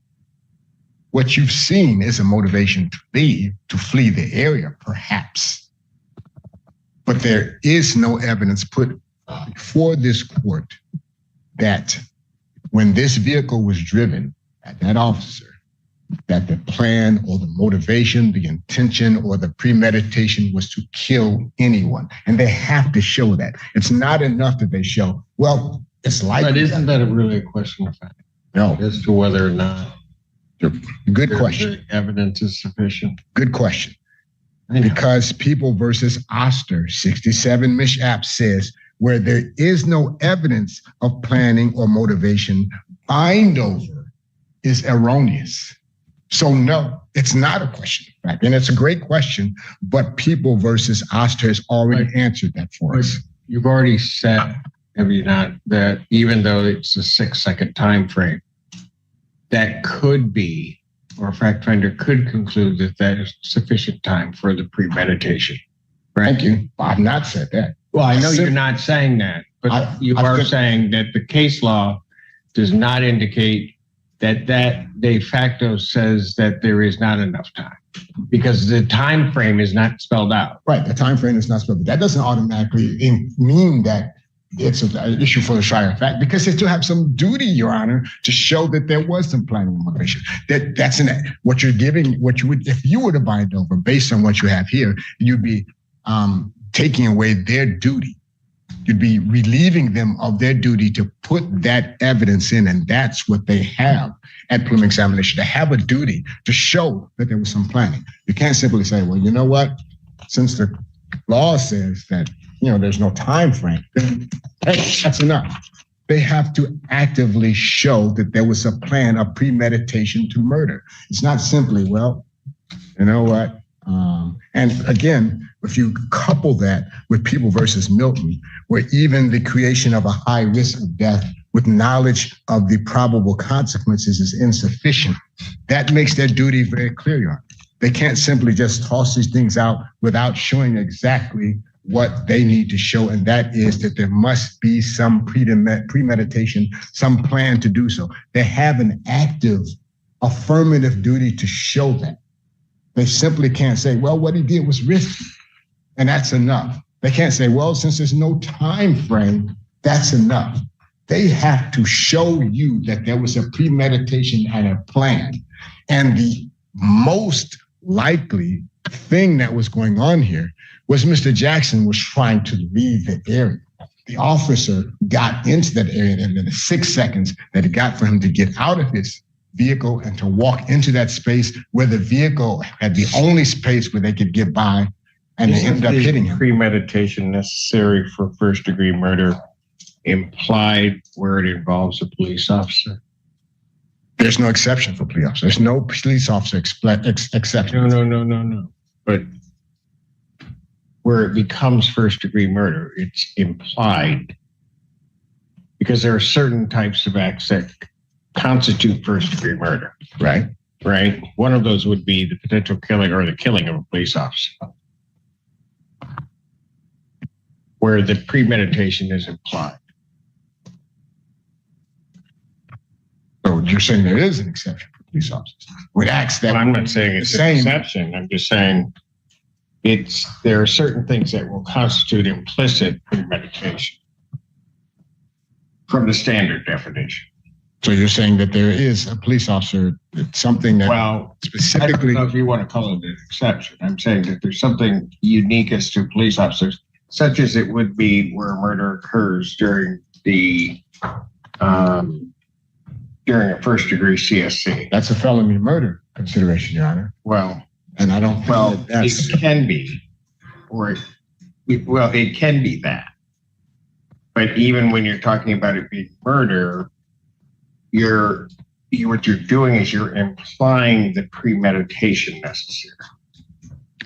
Speaker 11: What you've seen is a motivation to flee the area, perhaps. But there is no evidence put before this court that when this vehicle was driven at that officer, that the plan or the motivation, the intention or the premeditation was to kill anyone. And they have to show that. It's not enough that they show, well, it's likely.
Speaker 1: But isn't that really a question of fact?
Speaker 11: No.
Speaker 1: As to whether or not
Speaker 11: Good question.
Speaker 1: the evidence is sufficient?
Speaker 11: Good question. Because People versus Oster, 67 Mishap says, where there is no evidence of planning or motivation, bind over is erroneous. So no, it's not a question of fact. And it's a great question, but People versus Oster has already answered that for us.
Speaker 1: You've already said, have you not, that even though it's a 6 second time frame, that could be, or a fact finder could conclude that that is sufficient time for the premeditation. Right?
Speaker 11: Thank you. I've not said that.
Speaker 1: Well, I know you're not saying that, but you are saying that the case law does not indicate that de facto says that there is not enough time because the time frame is not spelled out.
Speaker 11: Right, the time frame is not spelled out. That doesn't automatically mean that it's an issue for the trier of fact, because they still have some duty, Your Honor, to show that there was some planning and motivation. That's what you're giving. What you would, if you were to bind over based on what you have here, you'd be taking away their duty. You'd be relieving them of their duty to put that evidence in, and that's what they have at preliminary examination. They have a duty to show that there was some planning. You can't simply say, well, you know what? Since the law says that, there's no time frame, then that's enough. They have to actively show that there was a plan, a premeditation to murder. It's not simply, well, you know what? And again, if you couple that with People versus Milton, where even the creation of a high risk of death with knowledge of the probable consequences is insufficient, that makes their duty very clear, Your Honor. They can't simply just toss these things out without showing exactly what they need to show, and that is that there must be some premeditation, some plan to do so. They have an active, affirmative duty to show that. They simply can't say, well, what he did was risky, and that's enough. They can't say, well, since there's no time frame, that's enough. They have to show you that there was a premeditation and a plan. And the most likely thing that was going on here was Mr. Jackson was trying to leave the area. The officer got into that area, and in the 6 seconds that it got for him to get out of his vehicle and to walk into that space where the vehicle had the only space where they could get by, and they ended up hitting him.
Speaker 12: Premeditation necessary for first-degree murder implied where it involves a police officer?
Speaker 11: There's no exception for police officer. There's no police officer exception.
Speaker 12: No. But where it becomes first-degree murder, it's implied. Because there are certain types of acts that constitute first-degree murder.
Speaker 11: Right.
Speaker 12: Right? One of those would be the potential killing or the killing of a police officer, where the premeditation is implied.
Speaker 11: So you're saying there is an exception for police officers with acts that
Speaker 12: I'm not saying it's an exception. I'm just saying there are certain things that will constitute implicit premeditation from the standard definition.
Speaker 11: So you're saying that there is a police officer, something that specifically.
Speaker 12: I don't know if you want to call it an exception. I'm saying that there's something unique as to police officers, such as it would be where a murder occurs during a first-degree CSC.
Speaker 11: That's a felony murder consideration, Your Honor.
Speaker 12: Well,
Speaker 11: and I don't.
Speaker 12: It can be, it can be that. But even when you're talking about it being murder, what you're doing is you're implying the premeditation necessary.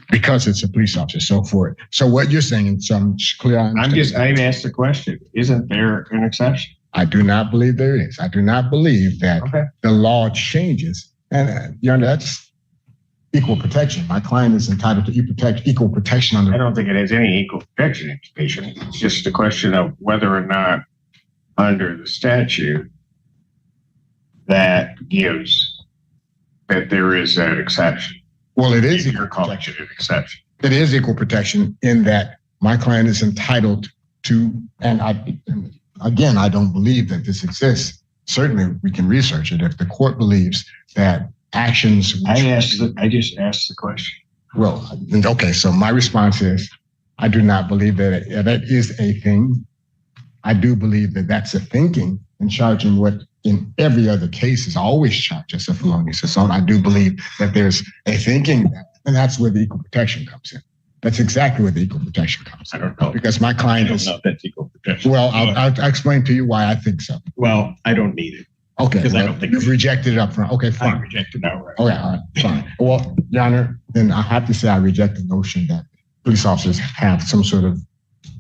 Speaker 11: Because it's a police officer, so forth. So what you're saying in some clear.
Speaker 12: I've asked the question, isn't there an exception?
Speaker 11: I do not believe there is. I do not believe that the law changes. And Your Honor, that's equal protection. My client is entitled to equal protection under.
Speaker 12: I don't think it has any equal protection implication. It's just a question of whether or not under the statute that gives that there is an exception.
Speaker 11: Well, it is
Speaker 12: equal protection. An exception.
Speaker 11: It is equal protection in that my client is entitled to, and I don't believe that this exists. Certainly, we can research it if the court believes that actions.
Speaker 12: I just asked the question.
Speaker 11: Well, okay. So my response is, I do not believe that that is a thing. I do believe that that's a thinking and charging what in every other case is always charged as a felonious assault. I do believe that there's a thinking, and that's where the equal protection comes in. That's exactly where the equal protection comes in.
Speaker 12: I don't know.
Speaker 11: Because my client is.
Speaker 12: I don't know if that's equal protection.
Speaker 11: Well, I'll explain to you why I think so.
Speaker 12: Well, I don't need it.
Speaker 11: Okay.
Speaker 12: Because I don't think
Speaker 11: you've rejected it up front. Okay, fine.
Speaker 12: I rejected it outright.
Speaker 11: Okay, all right, fine. Well, Your Honor, then I have to say I reject the notion that police officers have some sort of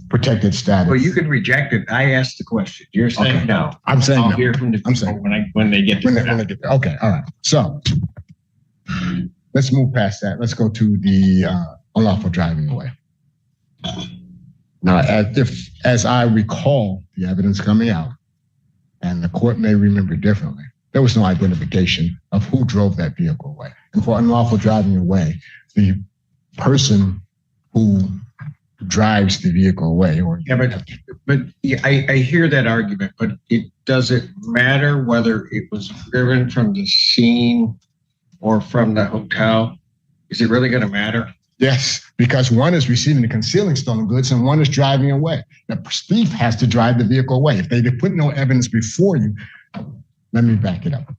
Speaker 11: protected status.
Speaker 12: Well, you can reject it. I asked the question. You're saying no.
Speaker 11: I'm saying
Speaker 12: I'll
Speaker 11: no.
Speaker 12: hear from the people when they get to that.
Speaker 11: Okay, all right. So let's move past that. Let's go to the unlawful driving away. Now, as I recall the evidence coming out, and the court may remember differently, there was no identification of who drove that vehicle away. And for unlawful driving away, the person who drives the vehicle away.
Speaker 12: I hear that argument, but it doesn't matter whether it was driven from the scene or from the hotel. Is it really going to matter?
Speaker 11: Yes, because one is receiving and concealing stolen goods and one is driving away. The thief has to drive the vehicle away. If they put no evidence before you, let me back it up.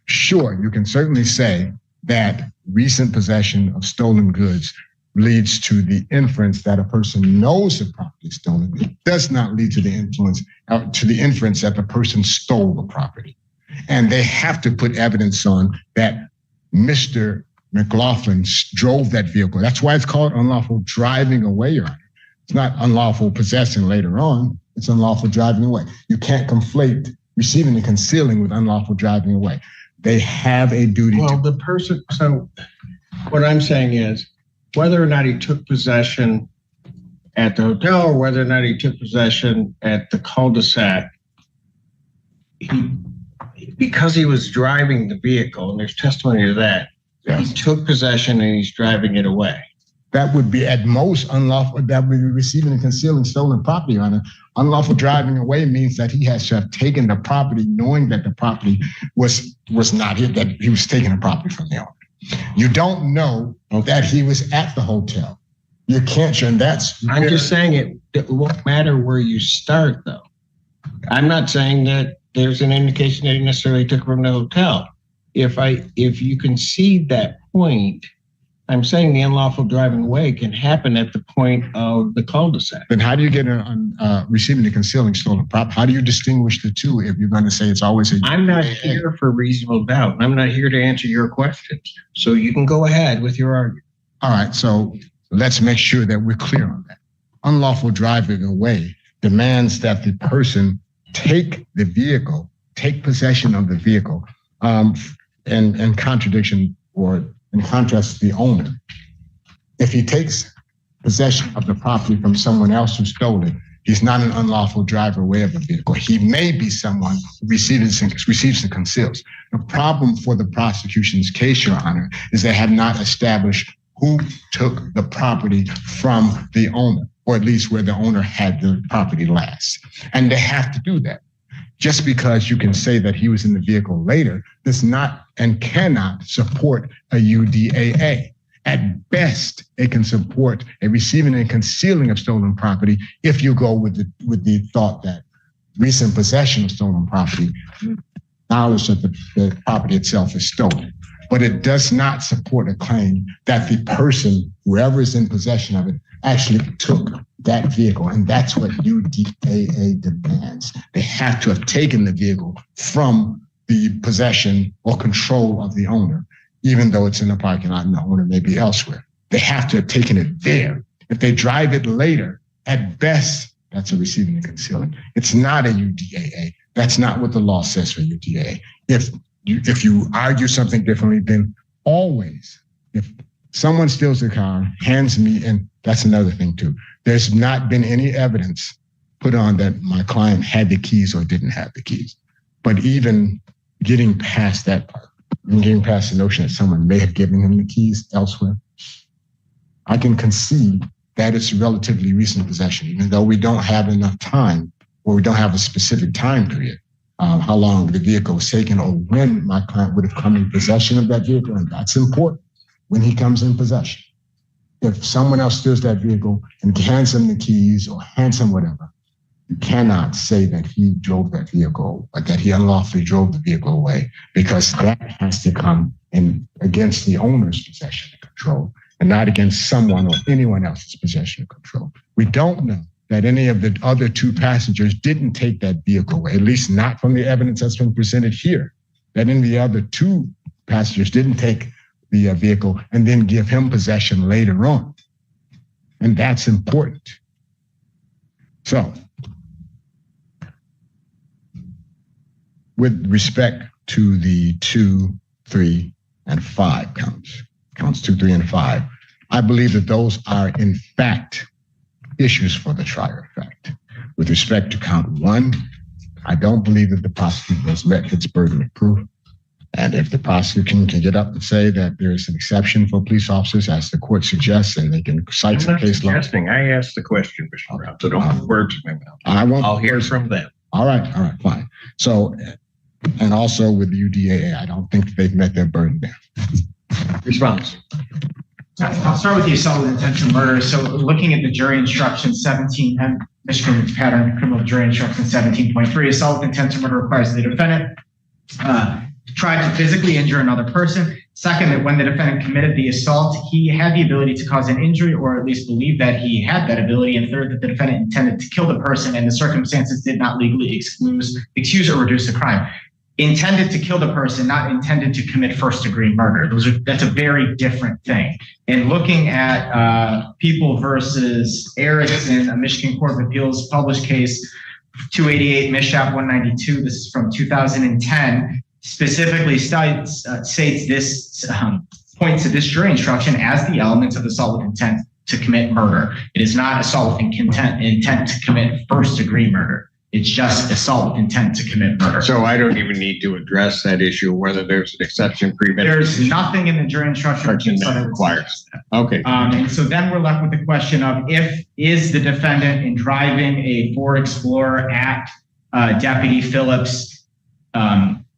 Speaker 11: Sure, you can certainly say that recent possession of stolen goods leads to the inference that a person knows the property is stolen. It does not lead to the inference that the person stole the property. And they have to put evidence on that Mr. McLaughlin drove that vehicle. That's why it's called unlawful driving away, Your Honor. It's not unlawful possessing later on. It's unlawful driving away. You can't conflate receiving and concealing with unlawful driving away. They have a duty
Speaker 12: so what I'm saying is, whether or not he took possession at the hotel or whether or not he took possession at the cul-de-sac, because he was driving the vehicle, and there's testimony to that, yes. He took possession and he's driving it away.
Speaker 11: That would be at most unlawful. That would be receiving and concealing stolen property, Your Honor. Unlawful driving away means that he has to have taken the property knowing that the property was not his, that he was taking the property from the owner. You don't know that he was at the hotel. You can't, and that's.
Speaker 12: I'm just saying it won't matter where you start, though. I'm not saying that there's an indication that he necessarily took from the hotel. If you concede that point, I'm saying the unlawful driving away can happen at the point of the cul-de-sac.
Speaker 11: Then how do you get receiving and concealing stolen property? How do you distinguish the two if you're going to say it's always a?
Speaker 12: I'm not here for reasonable doubt. I'm not here to answer your questions. So you can go ahead with your argument.
Speaker 11: All right, so let's make sure that we're clear on that. Unlawful driving away demands that the person take the vehicle, take possession of the vehicle, in contradiction or in contrast to the owner. If he takes possession of the property from someone else who stole it, he's not an unlawful driver away of the vehicle. He may be someone who receives and conceals. The problem for the prosecution's case, Your Honor, is they have not established who took the property from the owner, or at least where the owner had the property last. And they have to do that. Just because you can say that he was in the vehicle later does not and cannot support a UDAA. At best, it can support a receiving and concealing of stolen property if you go with the thought that recent possession of stolen property, knowledge that the property itself is stolen. But it does not support a claim that the person, whoever is in possession of it, actually took that vehicle. And that's what UDAA demands. They have to have taken the vehicle from the possession or control of the owner, even though it's in the parking lot and the owner may be elsewhere. They have to have taken it there. If they drive it later, at best, that's a receiving and concealing. It's not a UDAA. That's not what the law says for UDAA. If you argue something differently, then always, if someone steals the car, hands me, and that's another thing too. There's not been any evidence put on that my client had the keys or didn't have the keys. But even getting past that part, and getting past the notion that someone may have given him the keys elsewhere, I can concede that it's relatively recent possession, even though we don't have enough time, or we don't have a specific time period, how long the vehicle was taken or when my client would have come in possession of that vehicle. And that's important when he comes in possession. If someone else steals that vehicle and hands him the keys or hands him whatever, you cannot say that he drove that vehicle, or that he unlawfully drove the vehicle away, because that has to come in against the owner's possession and control, and not against someone or anyone else's possession and control. We don't know that any of the other two passengers didn't take that vehicle away, at least not from the evidence that's been presented here, that any of the other two passengers didn't take the vehicle and then give him possession later on. And that's important. So, with respect to the 2, 3, and 5 counts 2, 3, and 5, I believe that those are in fact issues for the trier of fact. With respect to count 1, I don't believe that the prosecutor has met its burden of proof. And if the prosecution can get up and say that there is an exception for police officers, as the court suggests, and they can cite some case law.
Speaker 12: I asked the question, Mr. Brown, so don't put words in my mouth. I'll hear from them.
Speaker 11: All right, fine. So, and also with the UDAA, I don't think they've met their burden there.
Speaker 10: Response.
Speaker 13: I'll start with the assault with intent to murder. So looking at the jury instruction 17, Michigan pattern criminal jury instruction 17.3, assault with intent to murder requires the defendant try to physically injure another person. Second, that when the defendant committed the assault, he had the ability to cause an injury, or at least believe that he had that ability. And third, that the defendant intended to kill the person and the circumstances did not legally excuse or reduce the crime. Intended to kill the person, not intended to commit first-degree murder. That's a very different thing. And looking at People versus Erickson, a Michigan Court of Appeals published case 288 Mishap 192, this is from 2010, specifically states this, points to this jury instruction as the elements of assault with intent to commit murder. It is not assault with intent to commit first-degree murder. It's just assault with intent to commit murder.
Speaker 12: So I don't even need to address that issue, whether there's an exception premeditation.
Speaker 13: There's nothing in the jury instruction
Speaker 12: that requires that. Okay.
Speaker 13: And so then we're left with the question of, is the defendant in driving a Ford Explorer at Deputy Phillips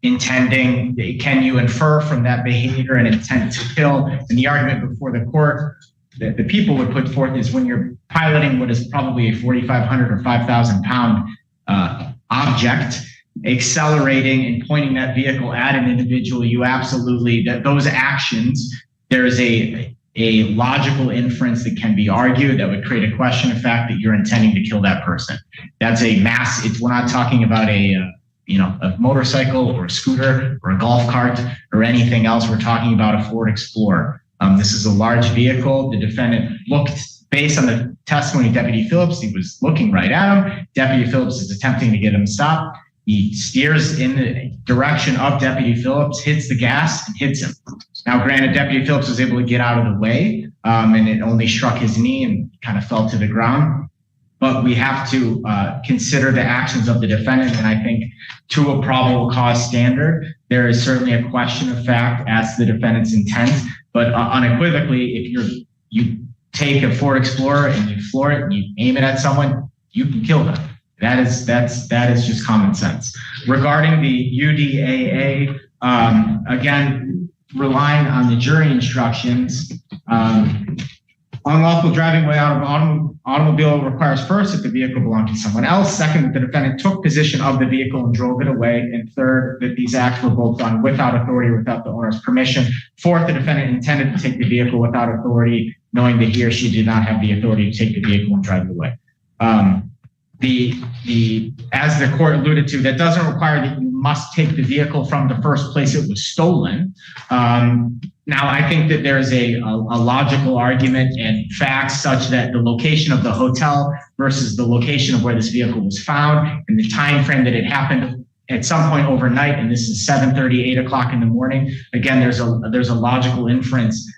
Speaker 13: intending, can you infer from that behavior an intent to kill? And the argument before the court that the people would put forth is, when you're piloting what is probably a 4,500 or 5,000 pound object, accelerating and pointing that vehicle at an individual, you absolutely, that those actions, there's a a logical inference that can be argued that would create a question of fact that you're intending to kill that person. That's a mass. We're not talking about a motorcycle or a scooter or a golf cart or anything else. We're talking about a Ford Explorer. This is a large vehicle. The defendant looked, based on the testimony of Deputy Phillips, he was looking right at him. Deputy Phillips is attempting to get him to stop. He steers in the direction of Deputy Phillips, hits the gas, and hits him. Now, granted, Deputy Phillips was able to get out of the way, and it only struck his knee and kind of fell to the ground. But we have to consider the actions of the defendant, and I think to a probable cause standard, there is certainly a question of fact as to the defendant's intent. But unequivocally, if you take a Ford Explorer and you floor it and you aim it at someone, you can kill them. That is just common sense. Regarding the UDAA, again, relying on the jury instructions, unlawful driving way out of automobile requires first that the vehicle belonged to someone else, second that the defendant took possession of the vehicle and drove it away, and third that these acts were both done without authority or without the owner's permission. Fourth, the defendant intended to take the vehicle without authority, knowing that he or she did not have the authority to take the vehicle and drive it away. As the court alluded to, that doesn't require that you must take the vehicle from the first place it was stolen. Now, I think that there's a logical argument and facts such that the location of the hotel versus the location of where this vehicle was found and the time frame that it happened at some point overnight, and this is 7:30, 8 o'clock in the morning. Again, there's a logical inference,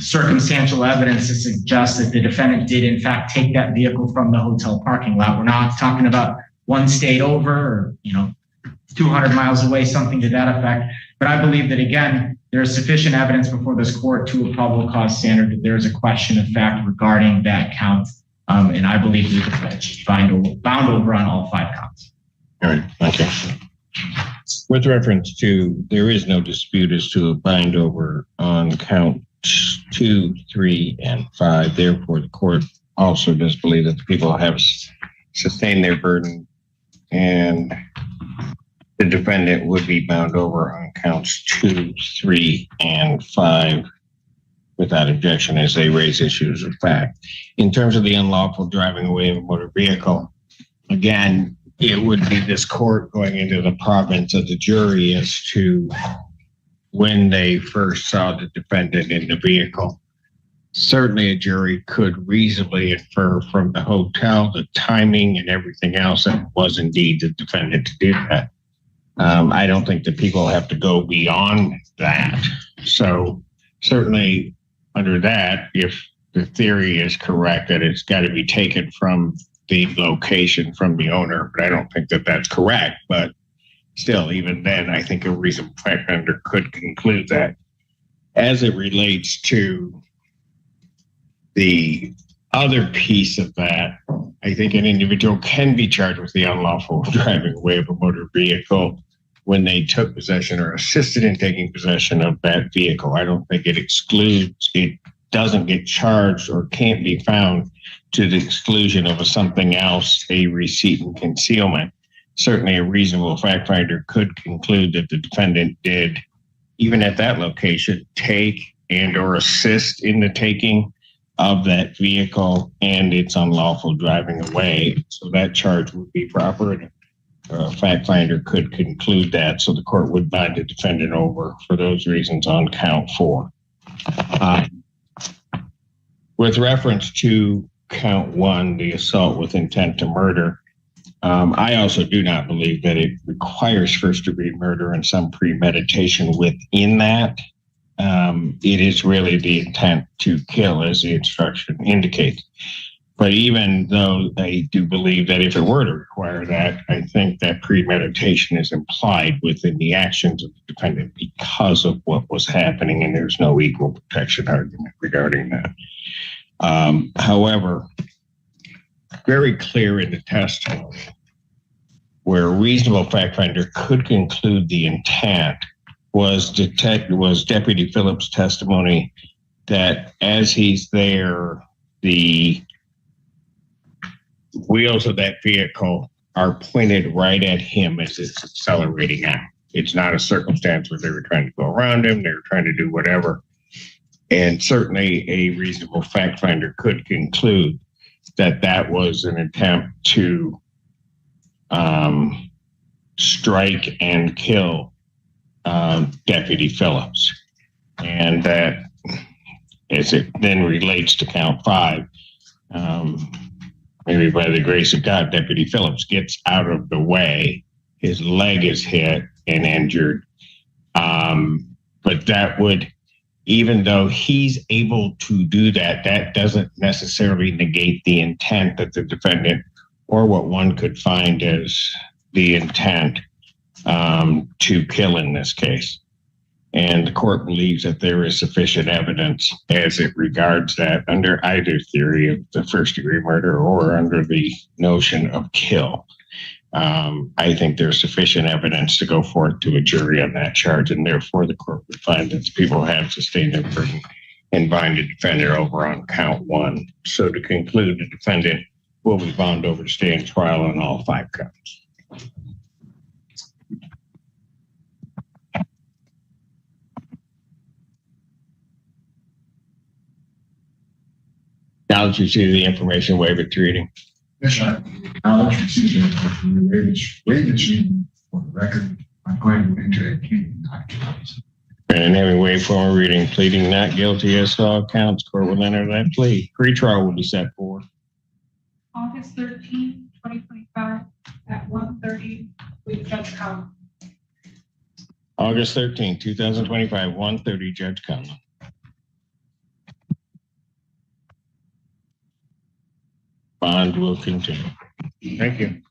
Speaker 13: circumstantial evidence to suggest that the defendant did in fact take that vehicle from the hotel parking lot. We're not talking about one state over or 200 miles away, something to that effect. But I believe that, again, there is sufficient evidence before this court to a probable cause standard that there is a question of fact regarding that count. And I believe the defendant should be bound over on all 5 counts.
Speaker 12: All right, thank you. With reference to, there is no dispute as to a bind over on count 2, 3, and 5. Therefore, the court also does believe that the people have sustained their burden and the defendant would be bound over on counts 2, 3, and 5 without objection as they raise issues of fact. In terms of the unlawful driving away of a motor vehicle, again, it would be this court going into the province of the jury as to when they first saw the defendant in the vehicle. Certainly a jury could reasonably infer from the hotel, the timing and everything else that it was indeed the defendant who did that. I don't think that people have to go beyond that. So certainly under that, if the theory is correct that it's got to be taken from the location from the owner, but I don't think that that's correct. But still, even then, I think a reasonable fact finder could conclude that. As it relates to the other piece of that, I think an individual can be charged with the unlawful driving away of a motor vehicle when they took possession or assisted in taking possession of that vehicle. I don't think it doesn't get charged or can't be found to the exclusion of something else, a receipt and concealment. Certainly a reasonable fact finder could conclude that the defendant did, even at that location, take and or assist in the taking of that vehicle and its unlawful driving away. So that charge would be proper. And a fact finder could conclude that. So the court would bind the defendant over for those reasons on count 4. With reference to count 1, the assault with intent to murder, I also do not believe that it requires first-degree murder and some premeditation within that. It is really the intent to kill, as the instruction indicates. But even though I do believe that if it were to require that, I think that premeditation is implied within the actions of the defendant because of what was happening, and there's no equal protection argument regarding that. However, very clear in the testimony where a reasonable fact finder could conclude the intent was Deputy Phillips' testimony that as he's there, the wheels of that vehicle are pointed right at him as it's accelerating out. It's not a circumstance where they were trying to go around him, they were trying to do whatever. And certainly a reasonable fact finder could conclude that that was an attempt to strike and kill Deputy Phillips. And that, as it then relates to count 5, maybe by the grace of God, Deputy Phillips gets out of the way. His leg is hit and injured. But that would, even though he's able to do that, that doesn't necessarily negate the intent that the defendant, or what one could find as the intent to kill in this case. And the court believes that there is sufficient evidence as it regards that under either theory of the first-degree murder or under the notion of kill. I think there's sufficient evidence to go forth to a jury on that charge, and therefore the court would find that the people have sustained their burden and bind the defendant over on count 1. So to conclude, the defendant will be bound over to stand trial on all 5 counts. Now that you see the information, waive it to reading.
Speaker 7: Yes, sir. Now that you see the waive for the record, I'm going to enter a plea not guilty.
Speaker 12: And having waived formal reading, pleading not guilty as to all counts, court will enter that plea. Pre-trial will be set for
Speaker 14: August 13th, 2025 at 1:30 with Judge Collins.
Speaker 12: August 13th, 2025, 1:30, Judge Conlon. Bond will continue. Thank you.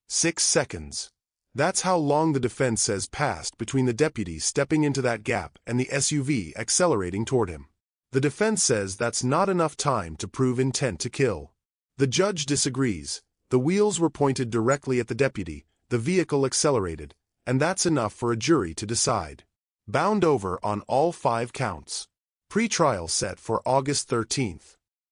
Speaker 15: 6 seconds. That's how long the defense says passed between the deputy stepping into that gap and the SUV accelerating toward him. The defense says that's not enough time to prove intent to kill. The judge disagrees. The wheels were pointed directly at the deputy, the vehicle accelerated, and that's enough for a jury to decide. Bound over on all 5 counts. Pre-trial set for August 13th.